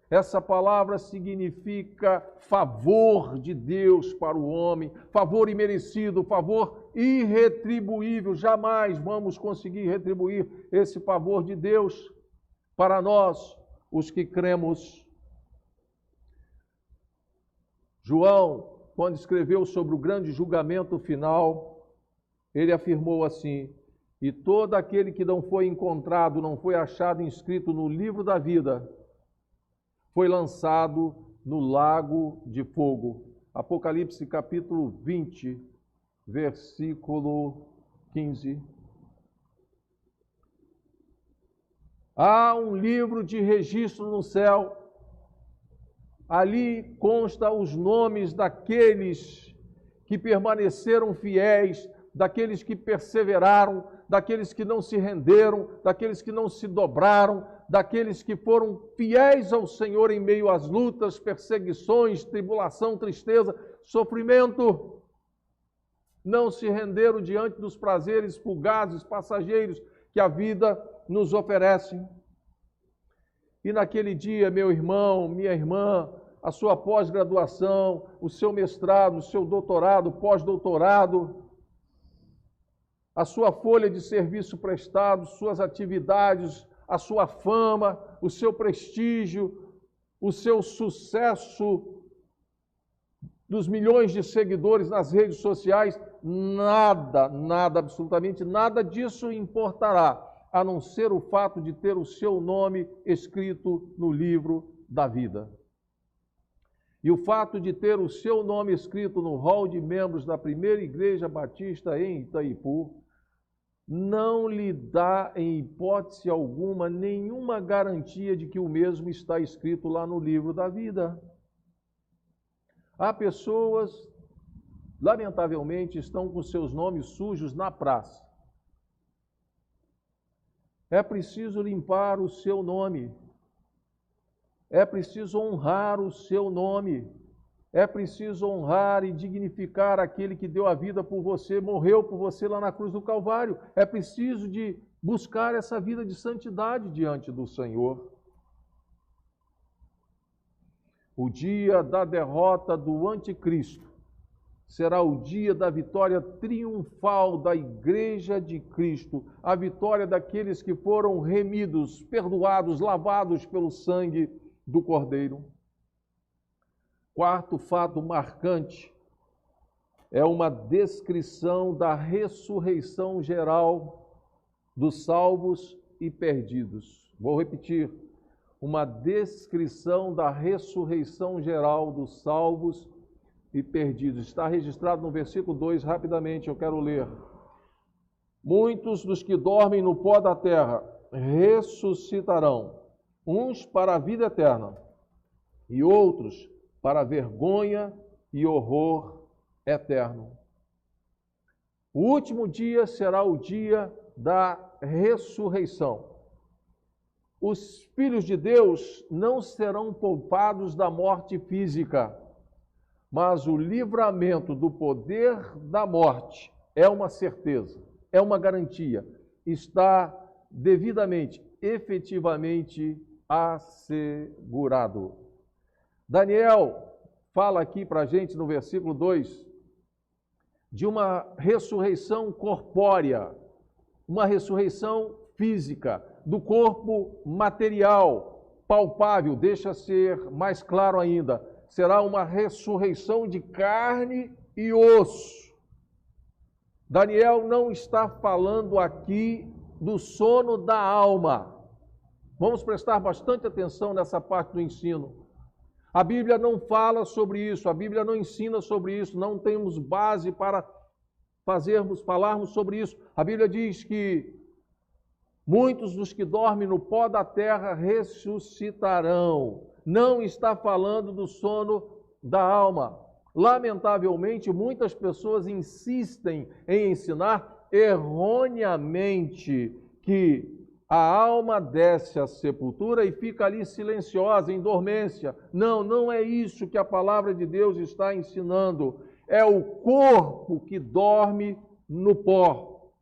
Essa palavra significa favor de Deus para o homem, favor imerecido, favor irretribuível. Jamais vamos conseguir retribuir esse favor de Deus para nós, os que cremos. João, quando escreveu sobre o grande julgamento final, ele afirmou assim: e todo aquele que não foi encontrado, não foi achado inscrito no livro da vida, foi lançado no lago de fogo. Apocalipse capítulo 20, versículo 15. Há um livro de registro no céu. Ali consta os nomes daqueles que permaneceram fiéis, daqueles que perseveraram, daqueles que não se renderam, daqueles que não se dobraram, daqueles que foram fiéis ao Senhor em meio às lutas, perseguições, tribulação, tristeza, sofrimento. Não se renderam diante dos prazeres fugazes, passageiros que a vida nos oferece. E naquele dia, meu irmão, minha irmã, a sua pós-graduação, o seu mestrado, o seu doutorado, pós-doutorado, a sua folha de serviço prestado, suas atividades, a sua fama, o seu prestígio, o seu sucesso dos milhões de seguidores nas redes sociais, nada, absolutamente nada disso importará, a não ser o fato de ter o seu nome escrito no livro da vida. E o fato de ter o seu nome escrito no hall de membros da primeira igreja batista em Itaipu não lhe dá, em hipótese alguma, nenhuma garantia de que o mesmo está escrito lá no livro da vida. Há pessoas, lamentavelmente, estão com seus nomes sujos na praça. É preciso limpar o seu nome. É preciso honrar o seu nome. É preciso honrar e dignificar aquele que deu a vida por você, morreu por você lá na cruz do Calvário. É preciso de buscar essa vida de santidade diante do Senhor. O dia da derrota do anticristo será o dia da vitória triunfal da Igreja de Cristo, a vitória daqueles que foram remidos, perdoados, lavados pelo sangue do Cordeiro. Quarto fato marcante é uma descrição da ressurreição geral dos salvos e perdidos. Vou repetir. Uma descrição da ressurreição geral dos salvos e perdidos. Está registrado no versículo 2, rapidamente, eu quero ler. Muitos dos que dormem no pó da terra ressuscitarão, uns para a vida eterna e outros para a vergonha e horror eterno. O último dia será o dia da ressurreição. Os filhos de Deus não serão poupados da morte física, mas o livramento do poder da morte é uma certeza, é uma garantia, está devidamente, efetivamente assegurado. Daniel fala aqui para a gente no versículo 2 de uma ressurreição corpórea, uma ressurreição física, do corpo material, palpável, deixa ser mais claro ainda, será uma ressurreição de carne e osso. Daniel não está falando aqui do sono da alma. Vamos prestar bastante atenção nessa parte do ensino. A Bíblia não fala sobre isso, a Bíblia não ensina sobre isso, não temos base para falarmos sobre isso. A Bíblia diz que muitos dos que dormem no pó da terra ressuscitarão. Não está falando do sono da alma. Lamentavelmente, muitas pessoas insistem em ensinar erroneamente que a alma desce à sepultura e fica ali silenciosa, em dormência. Não, não é isso que a palavra de Deus está ensinando. É o corpo que dorme no pó.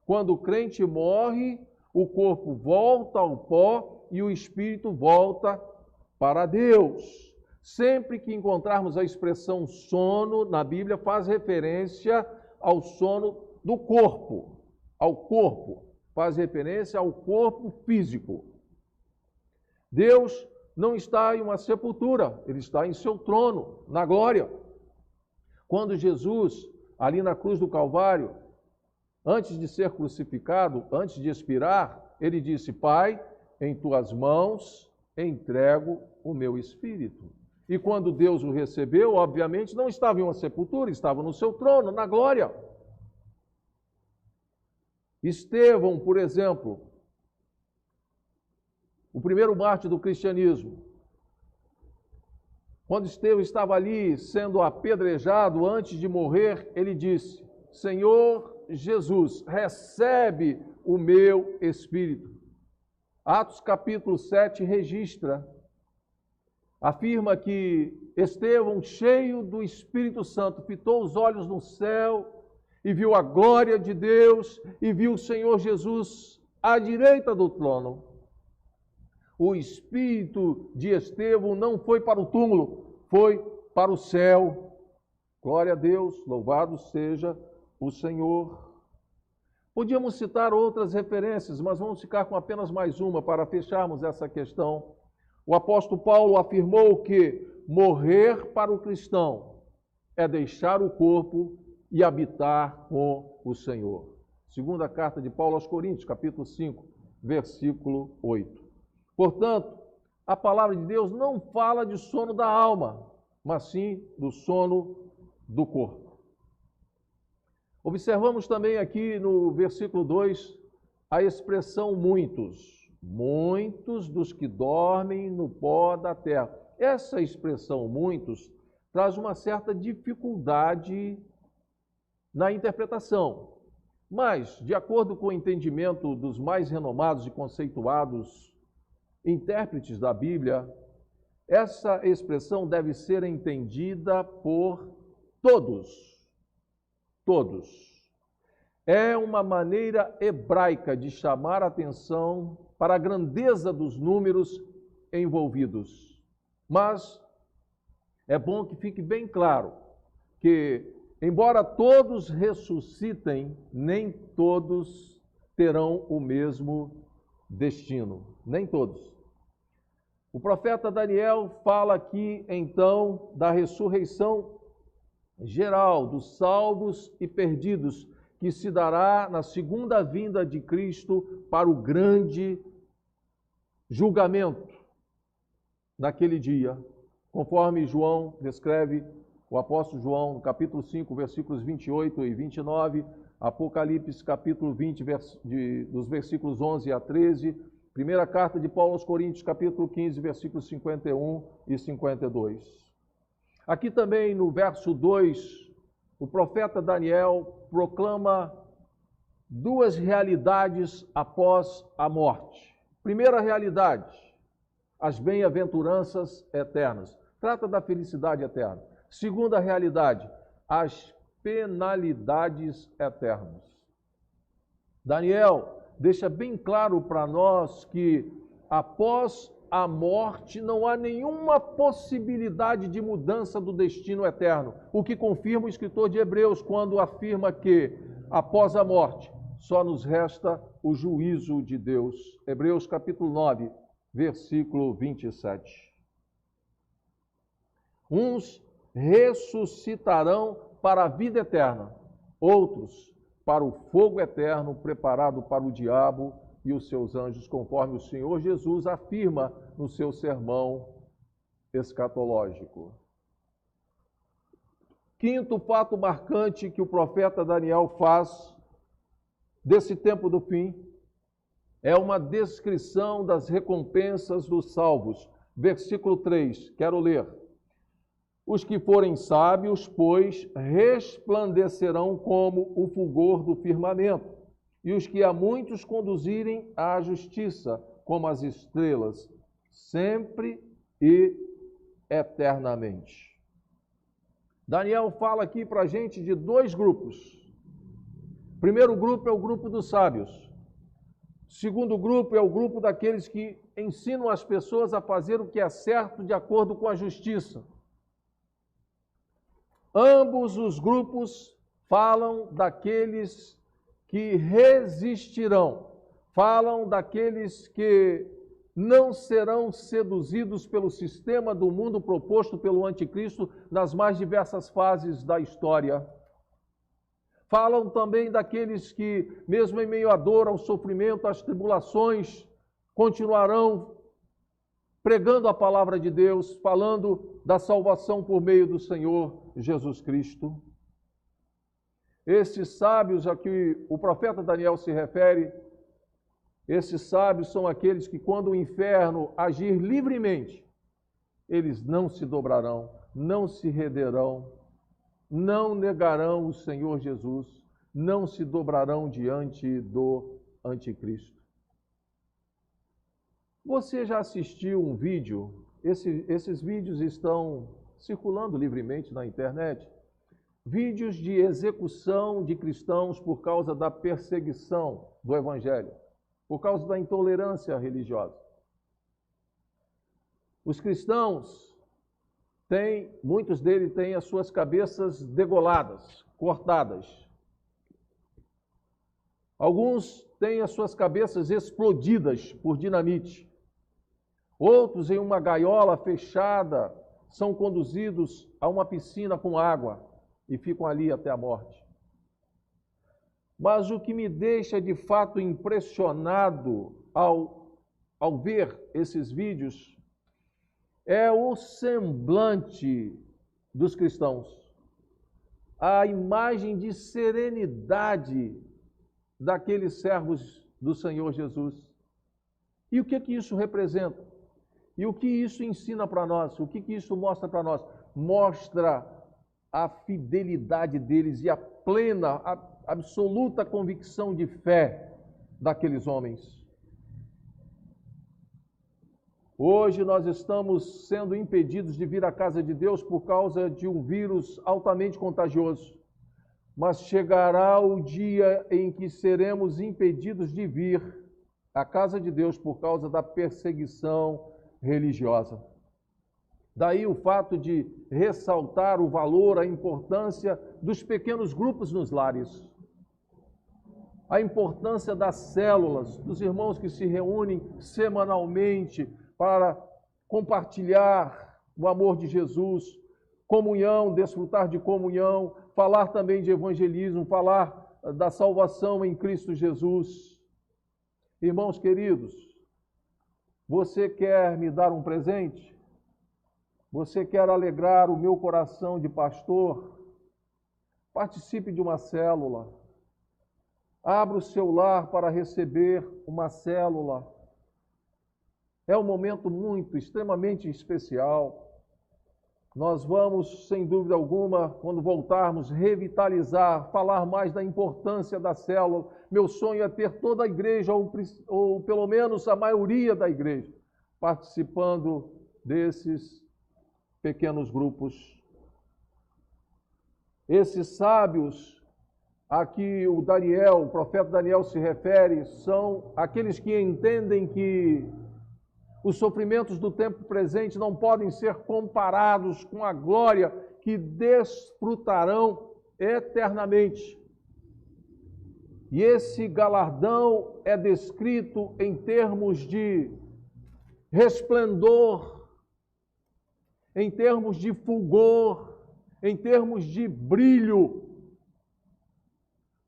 Quando o crente morre, o corpo volta ao pó e o espírito volta para Deus. Sempre que encontrarmos a expressão sono na Bíblia, faz referência ao sono do corpo, ao corpo. Faz referência ao corpo físico. Deus não está em uma sepultura, Ele está em seu trono, na glória. Quando Jesus, ali na cruz do Calvário, antes de ser crucificado, antes de expirar, Ele disse: Pai, em tuas mãos entrego o meu espírito. E quando Deus o recebeu, obviamente, não estava em uma sepultura, estava no seu trono, na glória. Estevão, por exemplo, o primeiro mártir do cristianismo, quando Estevão estava ali sendo apedrejado antes de morrer, ele disse: Senhor Jesus, recebe o meu espírito. Atos capítulo 7 registra, afirma que Estevão, cheio do Espírito Santo, fitou os olhos no céu e viu a glória de Deus e viu o Senhor Jesus à direita do trono. O espírito de Estevão não foi para o túmulo, foi para o céu. Glória a Deus, louvado seja o Senhor. Podíamos citar outras referências, mas vamos ficar com apenas mais uma para fecharmos essa questão. O apóstolo Paulo afirmou que morrer para o cristão é deixar o corpo e habitar com o Senhor. Segunda carta de Paulo aos Coríntios, capítulo 5, versículo 8. Portanto, a palavra de Deus não fala de sono da alma, mas sim do sono do corpo. Observamos também aqui no versículo 2 a expressão muitos. Muitos dos que dormem no pó da terra. Essa expressão muitos traz uma certa dificuldade na interpretação. Mas, de acordo com o entendimento dos mais renomados e conceituados intérpretes da Bíblia, essa expressão deve ser entendida por todos. Todos. É uma maneira hebraica de chamar a atenção para a grandeza dos números envolvidos. Mas é bom que fique bem claro que, embora todos ressuscitem, nem todos terão o mesmo destino. Nem todos. O profeta Daniel fala aqui, então, da ressurreição geral dos salvos e perdidos, que se dará na segunda vinda de Cristo para o grande julgamento naquele dia, conforme João descreve, o apóstolo João, no capítulo 5, versículos 28 e 29, Apocalipse, capítulo 20, dos versículos 11 a 13, primeira carta de Paulo aos Coríntios, capítulo 15, versículos 51 e 52. Aqui também no verso 2, o profeta Daniel proclama duas realidades após a morte. Primeira realidade, as bem-aventuranças eternas. Trata da felicidade eterna. Segunda realidade, as penalidades eternas. Daniel deixa bem claro para nós que após a morte, não há nenhuma possibilidade de mudança do destino eterno. O que confirma o escritor de Hebreus quando afirma que, após a morte, só nos resta o juízo de Deus. Hebreus capítulo 9, versículo 27. Uns ressuscitarão para a vida eterna, outros para o fogo eterno preparado para o diabo e os seus anjos, conforme o Senhor Jesus afirma no seu sermão escatológico. Quinto fato marcante que o profeta Daniel faz desse tempo do fim é uma descrição das recompensas dos salvos. Versículo 3, quero ler. Os que forem sábios, pois, resplandecerão como o fulgor do firmamento, e os que a muitos conduzirem à justiça, como as estrelas, sempre e eternamente. Daniel fala aqui para a gente de dois grupos. O primeiro grupo é o grupo dos sábios. O segundo grupo é o grupo daqueles que ensinam as pessoas a fazer o que é certo de acordo com a justiça. Ambos os grupos falam daqueles que resistirão, falam daqueles que não serão seduzidos pelo sistema do mundo proposto pelo anticristo nas mais diversas fases da história. Falam também daqueles que, mesmo em meio à dor, ao sofrimento, às tribulações, continuarão pregando a palavra de Deus, falando da salvação por meio do Senhor Jesus Cristo. Esses sábios a que o profeta Daniel se refere, esses sábios são aqueles que, quando o inferno agir livremente, eles não se dobrarão, não se renderão, não negarão o Senhor Jesus, não se dobrarão diante do anticristo. Você já assistiu um vídeo? Esses vídeos estão circulando livremente na internet. Vídeos de execução de cristãos por causa da perseguição do Evangelho, por causa da intolerância religiosa. Os cristãos muitos deles têm as suas cabeças degoladas, cortadas. Alguns têm as suas cabeças explodidas por dinamite. Outros, em uma gaiola fechada, são conduzidos a uma piscina com água e ficam ali até a morte. Mas o que me deixa de fato impressionado ao ver esses vídeos é o semblante dos cristãos, a imagem de serenidade daqueles servos do Senhor Jesus. E o que isso representa? E o que isso ensina para nós? O que isso mostra para nós? Mostra a fidelidade deles e a plena, a absoluta convicção de fé daqueles homens. Hoje nós estamos sendo impedidos de vir à casa de Deus por causa de um vírus altamente contagioso. Mas chegará o dia em que seremos impedidos de vir à casa de Deus por causa da perseguição religiosa. Daí o fato de ressaltar o valor, a importância dos pequenos grupos nos lares. A importância das células, dos irmãos que se reúnem semanalmente para compartilhar o amor de Jesus, comunhão, desfrutar de comunhão, falar também de evangelismo, falar da salvação em Cristo Jesus. Irmãos queridos, você quer me dar um presente? Você quer alegrar o meu coração de pastor? Participe de uma célula. Abra o seu lar para receber uma célula. É um momento extremamente especial. Nós vamos, sem dúvida alguma, quando voltarmos, revitalizar, falar mais da importância da célula. Meu sonho é ter toda a igreja, ou pelo menos a maioria da igreja, participando desses pequenos grupos. Esses sábios a que o profeta Daniel se refere, são aqueles que entendem que Os sofrimentos do tempo presente não podem ser comparados com a glória que desfrutarão eternamente. E esse galardão é descrito em termos de resplendor, em termos de fulgor, em termos de brilho,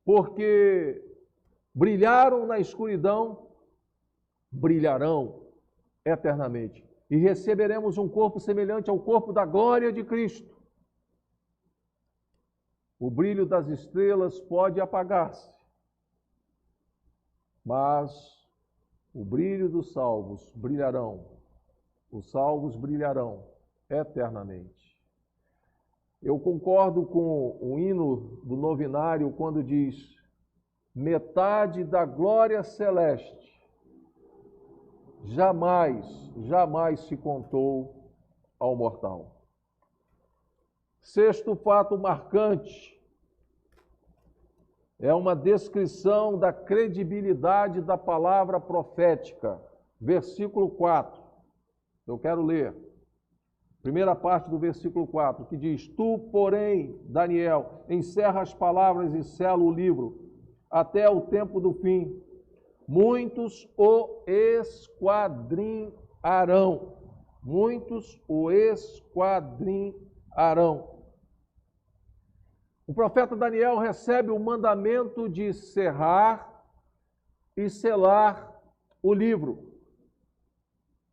porque brilharam na escuridão, brilharão eternamente. E receberemos um corpo semelhante ao corpo da glória de Cristo. O brilho das estrelas pode apagar-se, mas o brilho dos salvos brilharão. Os salvos brilharão eternamente. Eu concordo com o hino do novenário quando diz: metade da glória celeste jamais se contou ao mortal. Sexto fato marcante é uma descrição da credibilidade da palavra profética. Versículo 4. Eu quero ler. Primeira parte do versículo 4, que diz: Tu, porém, Daniel, encerra as palavras e sela o livro até o tempo do fim. Muitos o esquadrinharão. Muitos o esquadrinharão. O profeta Daniel recebe o mandamento de cerrar e selar o livro.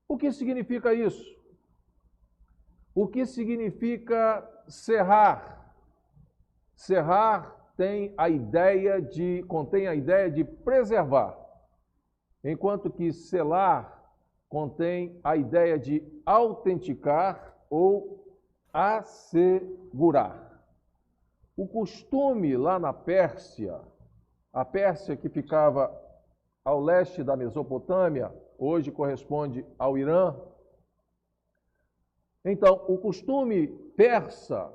O que significa isso? O que significa cerrar? Cerrar contém a ideia de preservar, enquanto que selar contém a ideia de autenticar ou assegurar. O costume lá na Pérsia, a Pérsia que ficava ao leste da Mesopotâmia, hoje corresponde ao Irã. Então, o costume persa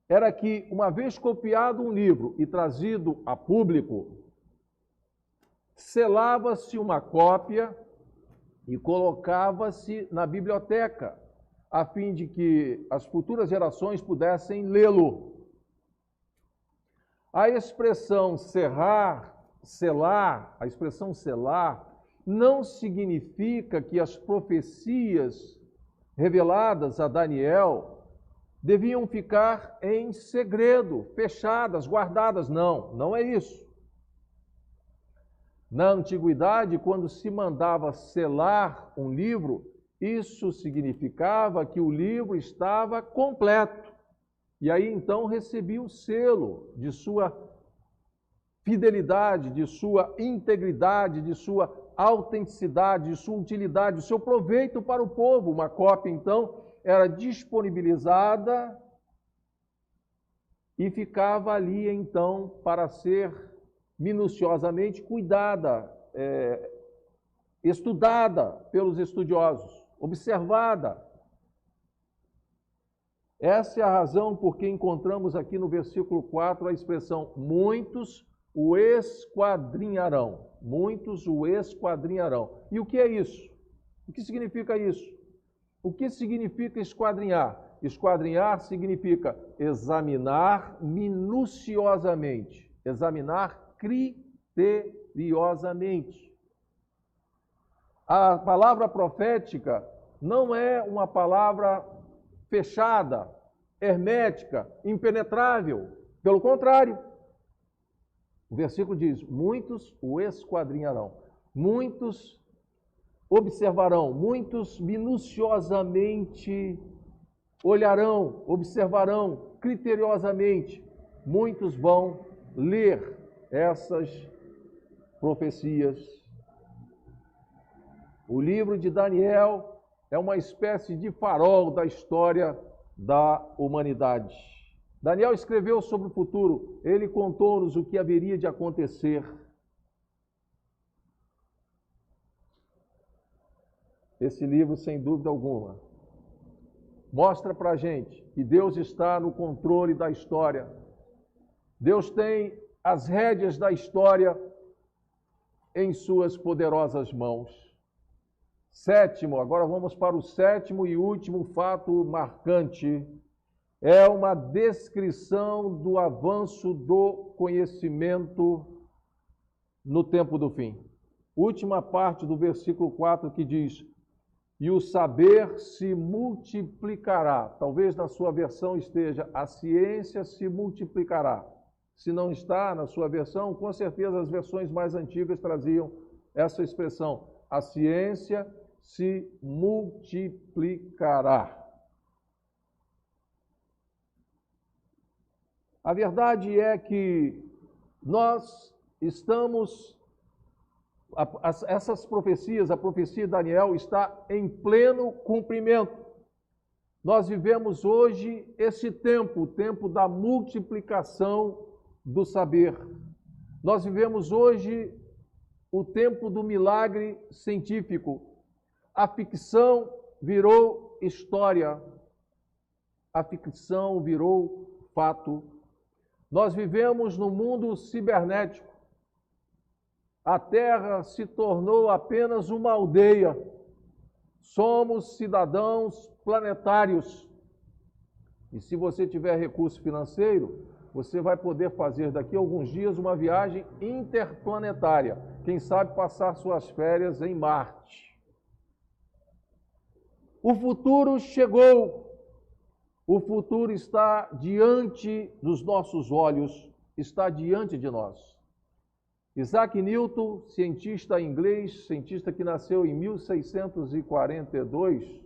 era que, uma vez copiado um livro e trazido a público, selava-se uma cópia e colocava-se na biblioteca, a fim de que as futuras gerações pudessem lê-lo. A expressão selar, a expressão selar, não significa que as profecias reveladas a Daniel deviam ficar em segredo, fechadas, guardadas. Não, não é isso. Na antiguidade, quando se mandava selar um livro, isso significava que o livro estava completo. E aí então recebia o selo de sua fidelidade, de sua integridade, de sua autenticidade, de sua utilidade, do seu proveito para o povo. Uma cópia, então, era disponibilizada e ficava ali, então, para ser minuciosamente cuidada, estudada pelos estudiosos, observada. Essa é a razão por que encontramos aqui no versículo 4 a expressão muitos o esquadrinharão. Muitos o esquadrinharão. E o que é isso? O que significa isso? O que significa esquadrinhar? Esquadrinhar significa examinar minuciosamente, examinar criteriosamente. A palavra profética não é uma palavra fechada, hermética, impenetrável. Pelo contrário, o versículo diz: muitos o esquadrinharão, muitos observarão, muitos minuciosamente olharão, observarão criteriosamente, muitos vão ler essas profecias. O livro de Daniel é uma espécie de farol da história da humanidade. Daniel escreveu sobre o futuro, ele contou-nos o que haveria de acontecer. Esse livro, sem dúvida alguma, mostra para a gente que Deus está no controle da história. Deus tem as rédeas da história em suas poderosas mãos. Sétimo, agora vamos para o sétimo e último fato marcante. É uma descrição do avanço do conhecimento no tempo do fim. Última parte do versículo 4 que diz: e o saber se multiplicará. Talvez na sua versão esteja: a ciência se multiplicará. Se não está na sua versão, com certeza as versões mais antigas traziam essa expressão: a ciência se multiplicará. A verdade é que nós estamos, essas profecias, a profecia de Daniel está em pleno cumprimento. Nós vivemos hoje esse tempo, o tempo da multiplicação do saber. Nós vivemos hoje o tempo do milagre científico. A ficção virou história. A ficção virou fato. Nós vivemos no mundo cibernético. A Terra se tornou apenas uma aldeia. Somos cidadãos planetários. E se você tiver recurso financeiro, você vai poder fazer daqui a alguns dias uma viagem interplanetária. Quem sabe passar suas férias em Marte. O futuro chegou. O futuro está diante dos nossos olhos, está diante de nós. Isaac Newton, cientista inglês, cientista que nasceu em 1642,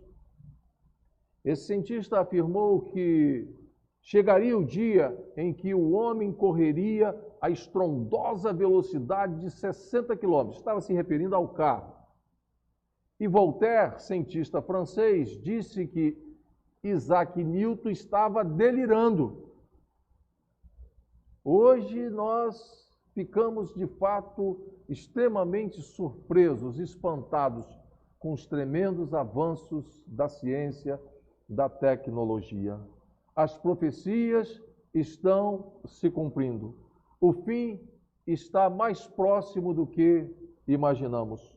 esse cientista afirmou que chegaria o dia em que o homem correria a estrondosa velocidade de 60 km. Estava se referindo ao carro. E Voltaire, cientista francês, disse que Isaac Newton estava delirando. Hoje nós ficamos, de fato, extremamente surpresos, espantados com os tremendos avanços da ciência, da tecnologia. As profecias estão se cumprindo. O fim está mais próximo do que imaginamos.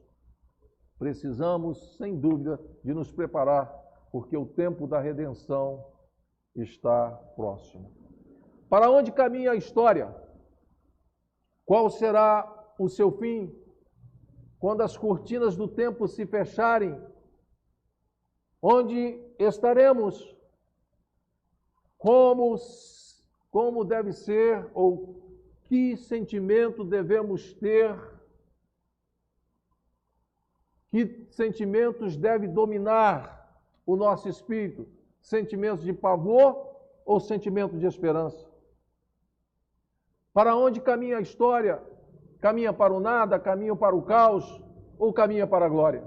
Precisamos, sem dúvida, de nos preparar, porque o tempo da redenção está próximo. Para onde caminha a história? Qual será o seu fim? Quando as cortinas do tempo se fecharem, onde estaremos? Como deve ser, ou que sentimento devemos ter? Que sentimentos devem dominar o nosso espírito? Sentimentos de pavor ou sentimento de esperança? Para onde caminha a história? Caminha para o nada, caminha para o caos ou caminha para a glória?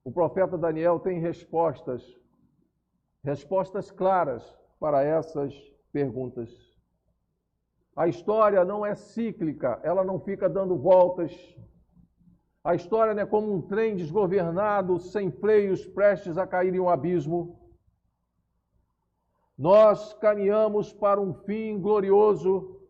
O profeta Daniel tem respostas claras para essas perguntas. A história não é cíclica, ela não fica dando voltas. A história não é como um trem desgovernado, sem freios, prestes a cair em um abismo. Nós caminhamos para um fim glorioso,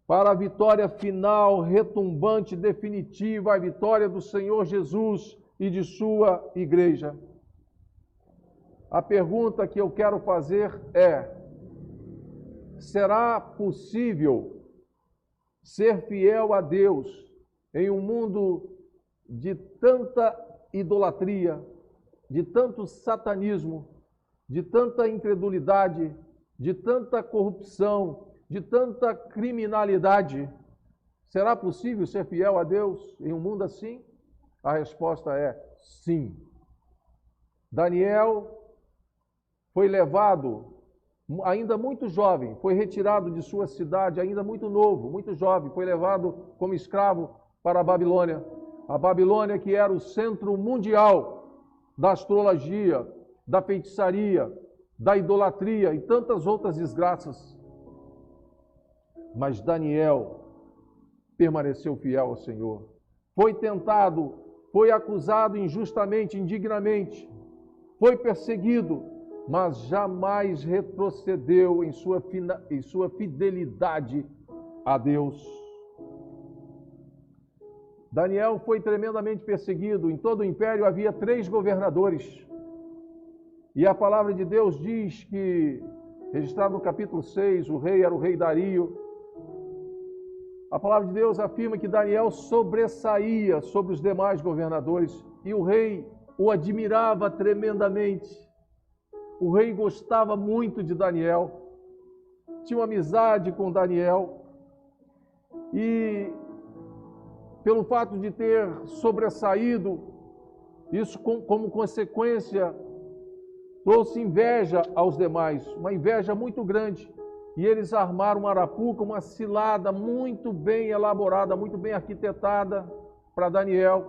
para a vitória final, retumbante, definitiva, a vitória do Senhor Jesus e de sua igreja. A pergunta que eu quero fazer é: será possível ser fiel a Deus em um mundo de tanta idolatria, de tanto satanismo, de tanta incredulidade, de tanta corrupção, de tanta criminalidade? Será possível ser fiel a Deus em um mundo assim? A resposta é sim. Daniel foi levado, ainda muito jovem, foi retirado de sua cidade, ainda muito novo, muito jovem, foi levado como escravo para a Babilônia. A Babilônia, que era o centro mundial da astrologia, da feitiçaria, da idolatria e tantas outras desgraças. Mas Daniel permaneceu fiel ao Senhor. Foi tentado, foi acusado injustamente, indignamente, foi perseguido, mas jamais retrocedeu em sua fidelidade a Deus. Daniel foi tremendamente perseguido. Em todo o império havia 3 governadores. E a palavra de Deus diz que, registrado no capítulo 6, o rei era o rei Dario. A palavra de Deus afirma que Daniel sobressaía sobre os demais governadores e o rei o admirava tremendamente. O rei gostava muito de Daniel, tinha uma amizade com Daniel e, pelo fato de ter sobressaído, isso como consequência trouxe inveja aos demais, uma inveja muito grande. E eles armaram uma arapuca, uma cilada muito bem elaborada, muito bem arquitetada para Daniel.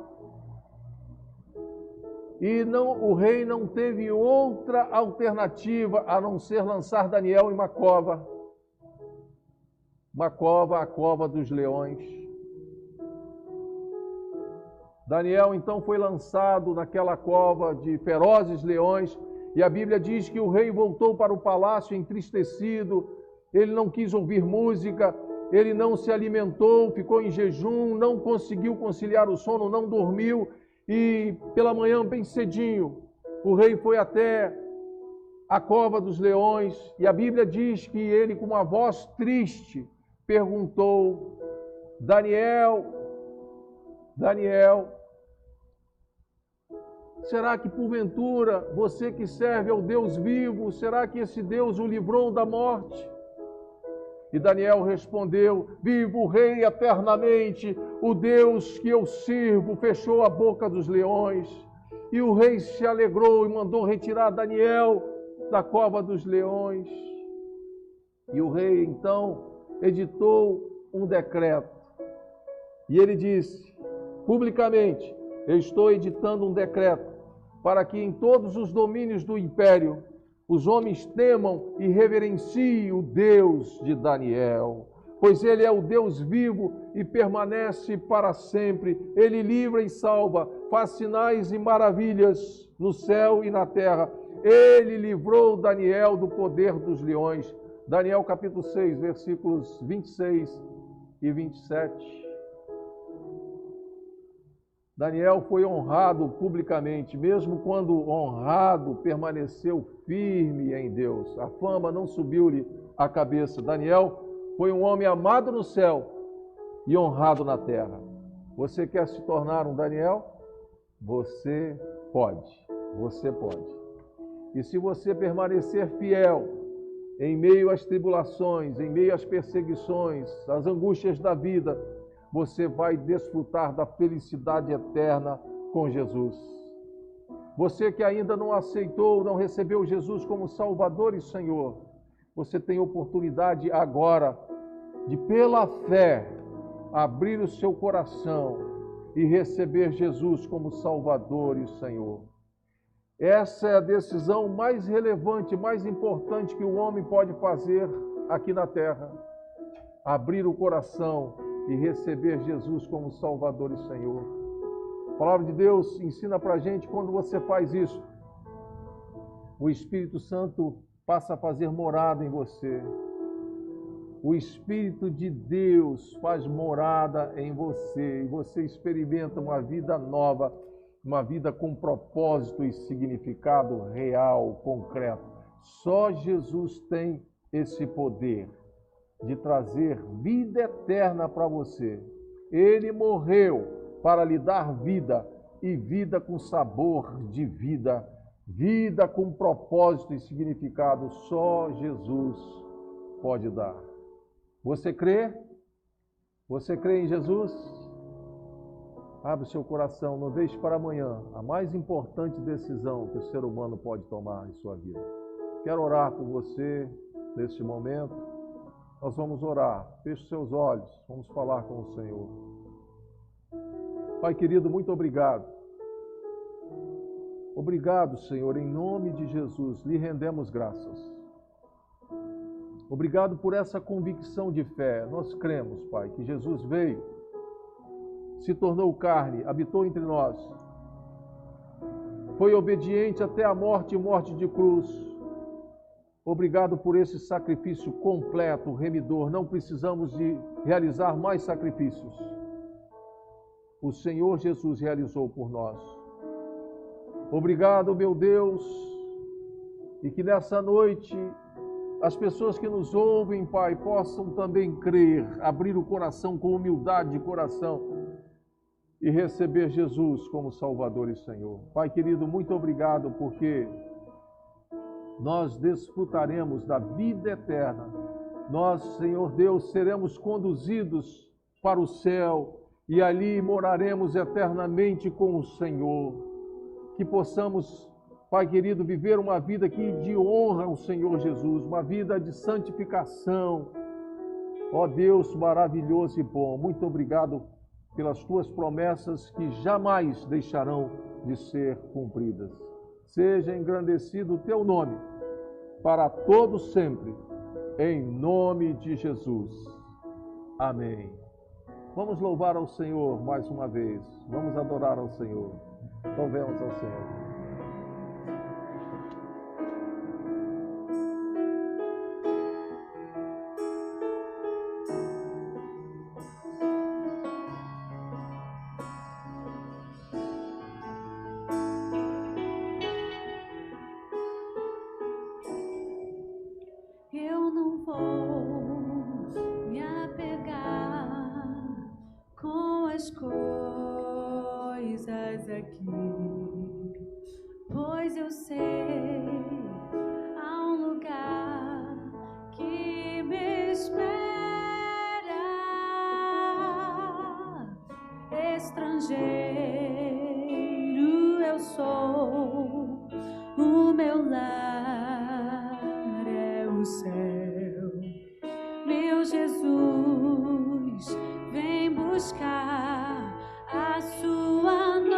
E o rei não teve outra alternativa a não ser lançar Daniel em uma cova. Uma cova, a cova dos leões. Daniel então foi lançado naquela cova de ferozes leões. E a Bíblia diz que o rei voltou para o palácio entristecido. Ele não quis ouvir música, ele não se alimentou, ficou em jejum, não conseguiu conciliar o sono, não dormiu. E pela manhã, bem cedinho, o rei foi até a cova dos leões. E a Bíblia diz que ele, com uma voz triste, perguntou: Daniel, Daniel, será que porventura você que serve ao Deus vivo, será que esse Deus o livrou da morte? E Daniel respondeu: vivo o rei eternamente, o Deus que eu sirvo fechou a boca dos leões. E o rei se alegrou e mandou retirar Daniel da cova dos leões. E o rei então editou um decreto. E ele disse publicamente: eu estou editando um decreto para que em todos os domínios do império os homens temam e reverenciem o Deus de Daniel, pois ele é o Deus vivo e permanece para sempre. Ele livra e salva, faz sinais e maravilhas no céu e na terra. Ele livrou Daniel do poder dos leões. Daniel capítulo 6, versículos 26 e 27. Daniel foi honrado publicamente, mesmo quando honrado, permaneceu firme em Deus. A fama não subiu-lhe à cabeça. Daniel foi um homem amado no céu e honrado na terra. Você quer se tornar um Daniel? Você pode. Você pode. E se você permanecer fiel em meio às tribulações, em meio às perseguições, às angústias da vida, você vai desfrutar da felicidade eterna com Jesus. Você que ainda não aceitou, não recebeu Jesus como Salvador e Senhor, você tem oportunidade agora de, pela fé, abrir o seu coração e receber Jesus como Salvador e Senhor. Essa é a decisão mais relevante, mais importante que o homem pode fazer aqui na terra. Abrir o coração e receber Jesus como Salvador e Senhor. A palavra de Deus ensina para a gente, quando você faz isso, o Espírito Santo passa a fazer morada em você. O Espírito de Deus faz morada em você e você experimenta uma vida nova, uma vida com propósito e significado real, concreto. Só Jesus tem esse poder de trazer vida eterna para você. Ele morreu para lhe dar vida, e vida com sabor de vida, vida com propósito e significado. Só Jesus pode dar. Você crê? Você crê em Jesus? Abre o seu coração, não deixe para amanhã a mais importante decisão que o ser humano pode tomar em sua vida. Quero orar por você neste momento. Nós vamos orar. Feche seus olhos, vamos falar com o Senhor. Pai querido, muito obrigado. Obrigado, Senhor, em nome de Jesus, lhe rendemos graças. Obrigado por essa convicção de fé. Nós cremos, Pai, que Jesus veio, se tornou carne, habitou entre nós, foi obediente até a morte e morte de cruz. Obrigado por esse sacrifício completo, remidor. Não precisamos de realizar mais sacrifícios. o Senhor Jesus realizou por nós. Obrigado, meu Deus, e que nessa noite as pessoas que nos ouvem, Pai, possam também crer, abrir o coração com humildade de coração e receber Jesus como Salvador e Senhor. Pai querido, muito obrigado, porque nós desfrutaremos da vida eterna. Nós, Senhor Deus, seremos conduzidos para o céu e ali moraremos eternamente com o Senhor. Que possamos, Pai querido, viver uma vida que de honra ao Senhor Jesus, uma vida de santificação. Ó Deus maravilhoso e bom, muito obrigado pelas tuas promessas que jamais deixarão de ser cumpridas. Seja engrandecido o teu nome, para todos sempre, em nome de Jesus. Amém. Vamos louvar ao Senhor mais uma vez, vamos adorar ao Senhor. Louvemos ao Senhor.
Eu não vou me apegar com as coisas aqui, pois eu sei há um lugar que me espera. Estrangeiro eu sou, o meu lar é o céu. Meu Jesus vem buscar a sua noiva.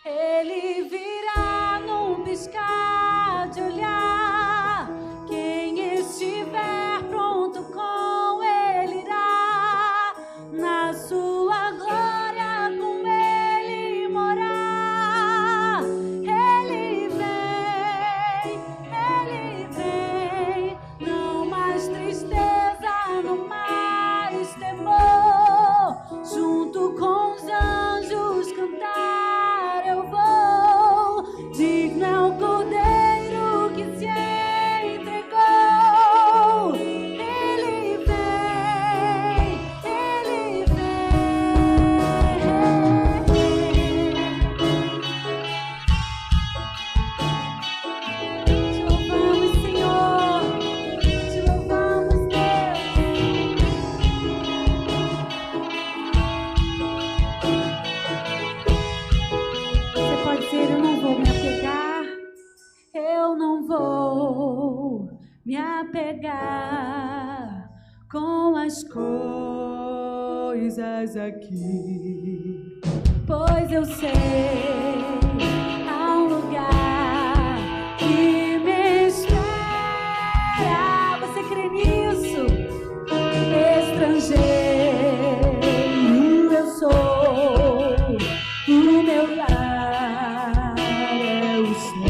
Ele virá num piscar de olhar. Quem estiver pronto com ele irá, na sua glória com ele morar. Ele vem, não mais tristeza, não mais temor. Junto com os anjos cantar eu vou. Digno é o Cordeiro que se entregou. Ele vem, ele vem. Te louvamos, Senhor, te louvamos, Deus. Você pode dizer: eu não vou me apegar, eu não vou me apegar com as coisas aqui, pois eu sei há um lugar que me espera. Você crê nisso? Estrangeiro eu sou, o meu lar é o céu.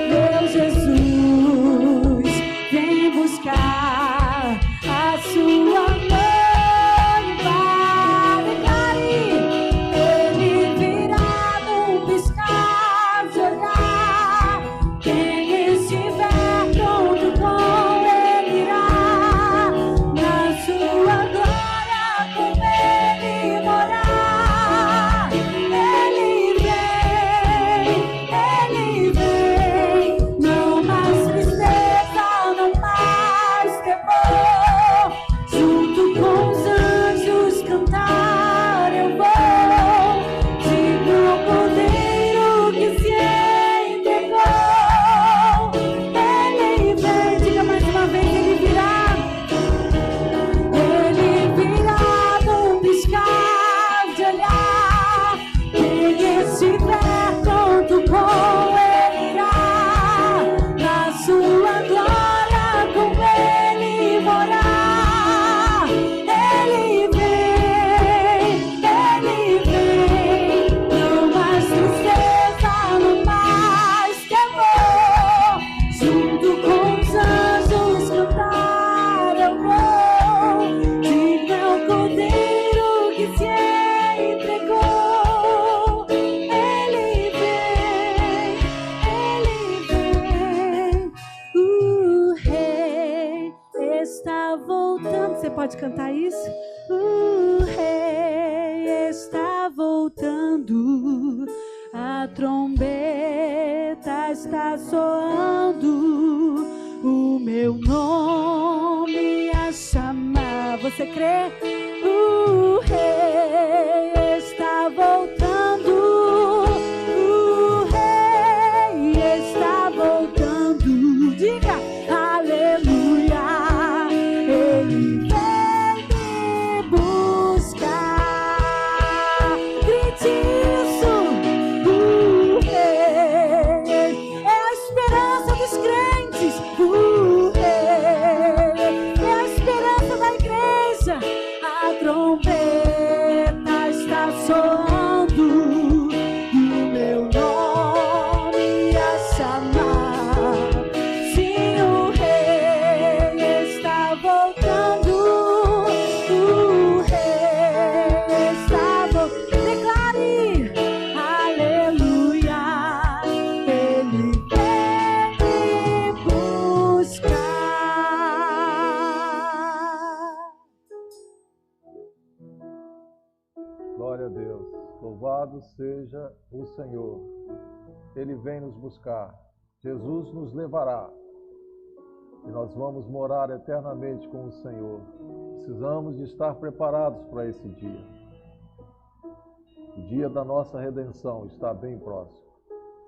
Meu Jesus vem buscar a sua noiva. Declare, ele pode cantar isso? O rei está voltando, a trombeta está soando, o meu nome a chamar. Você crê? O rei está voltando, o rei está voltando. Diga aleluia, ele vem me buscar. Grite isso, o rei é a esperança dos crentes, o rei é a esperança da igreja. A trombeta está soando, o meu nome a chamar. Sim, o rei está voltando, o rei está voltando. Declare, aleluia, ele vem me buscar.
Glória a Deus. Louvado seja o Senhor. Ele vem nos buscar. Jesus nos levará. E nós vamos morar eternamente com o Senhor. Precisamos de estar preparados para esse dia. O dia da nossa redenção está bem próximo.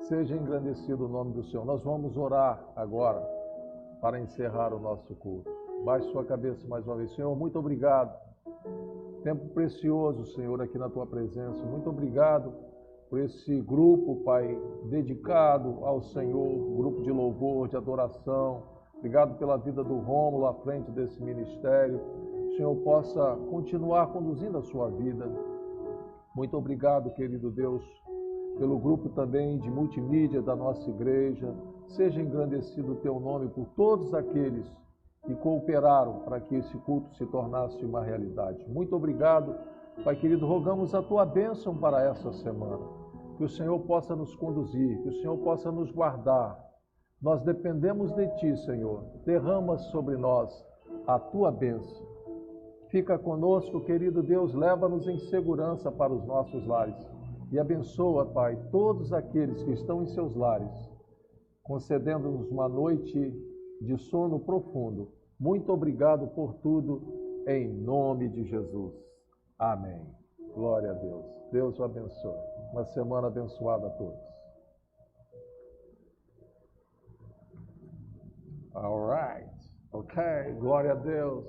Seja engrandecido o nome do Senhor. Nós vamos orar agora para encerrar o nosso culto. Baixe sua cabeça mais uma vez. Senhor, muito obrigado. Tempo precioso, Senhor, aqui na Tua presença. Muito obrigado por esse grupo, Pai, dedicado ao Senhor, grupo de louvor, de adoração. Obrigado pela vida do Rômulo à frente desse ministério. Que o Senhor possa continuar conduzindo a sua vida. Muito obrigado, querido Deus, pelo grupo também de multimídia da nossa igreja. Seja engrandecido o Teu nome por todos aqueles que cooperaram para que esse culto se tornasse uma realidade. Muito obrigado, Pai querido. Rogamos a Tua bênção para essa semana. Que o Senhor possa nos conduzir, que o Senhor possa nos guardar. Nós dependemos de Ti, Senhor. Derrama sobre nós a Tua bênção. Fica conosco, querido Deus, leva-nos em segurança para os nossos lares. E abençoa, Pai, todos aqueles que estão em seus lares, concedendo-nos uma noite de sono profundo. Muito obrigado por tudo, em nome de Jesus. Amém. Glória a Deus. Deus o abençoe. Uma semana abençoada a todos. All right. Ok. Glória a Deus.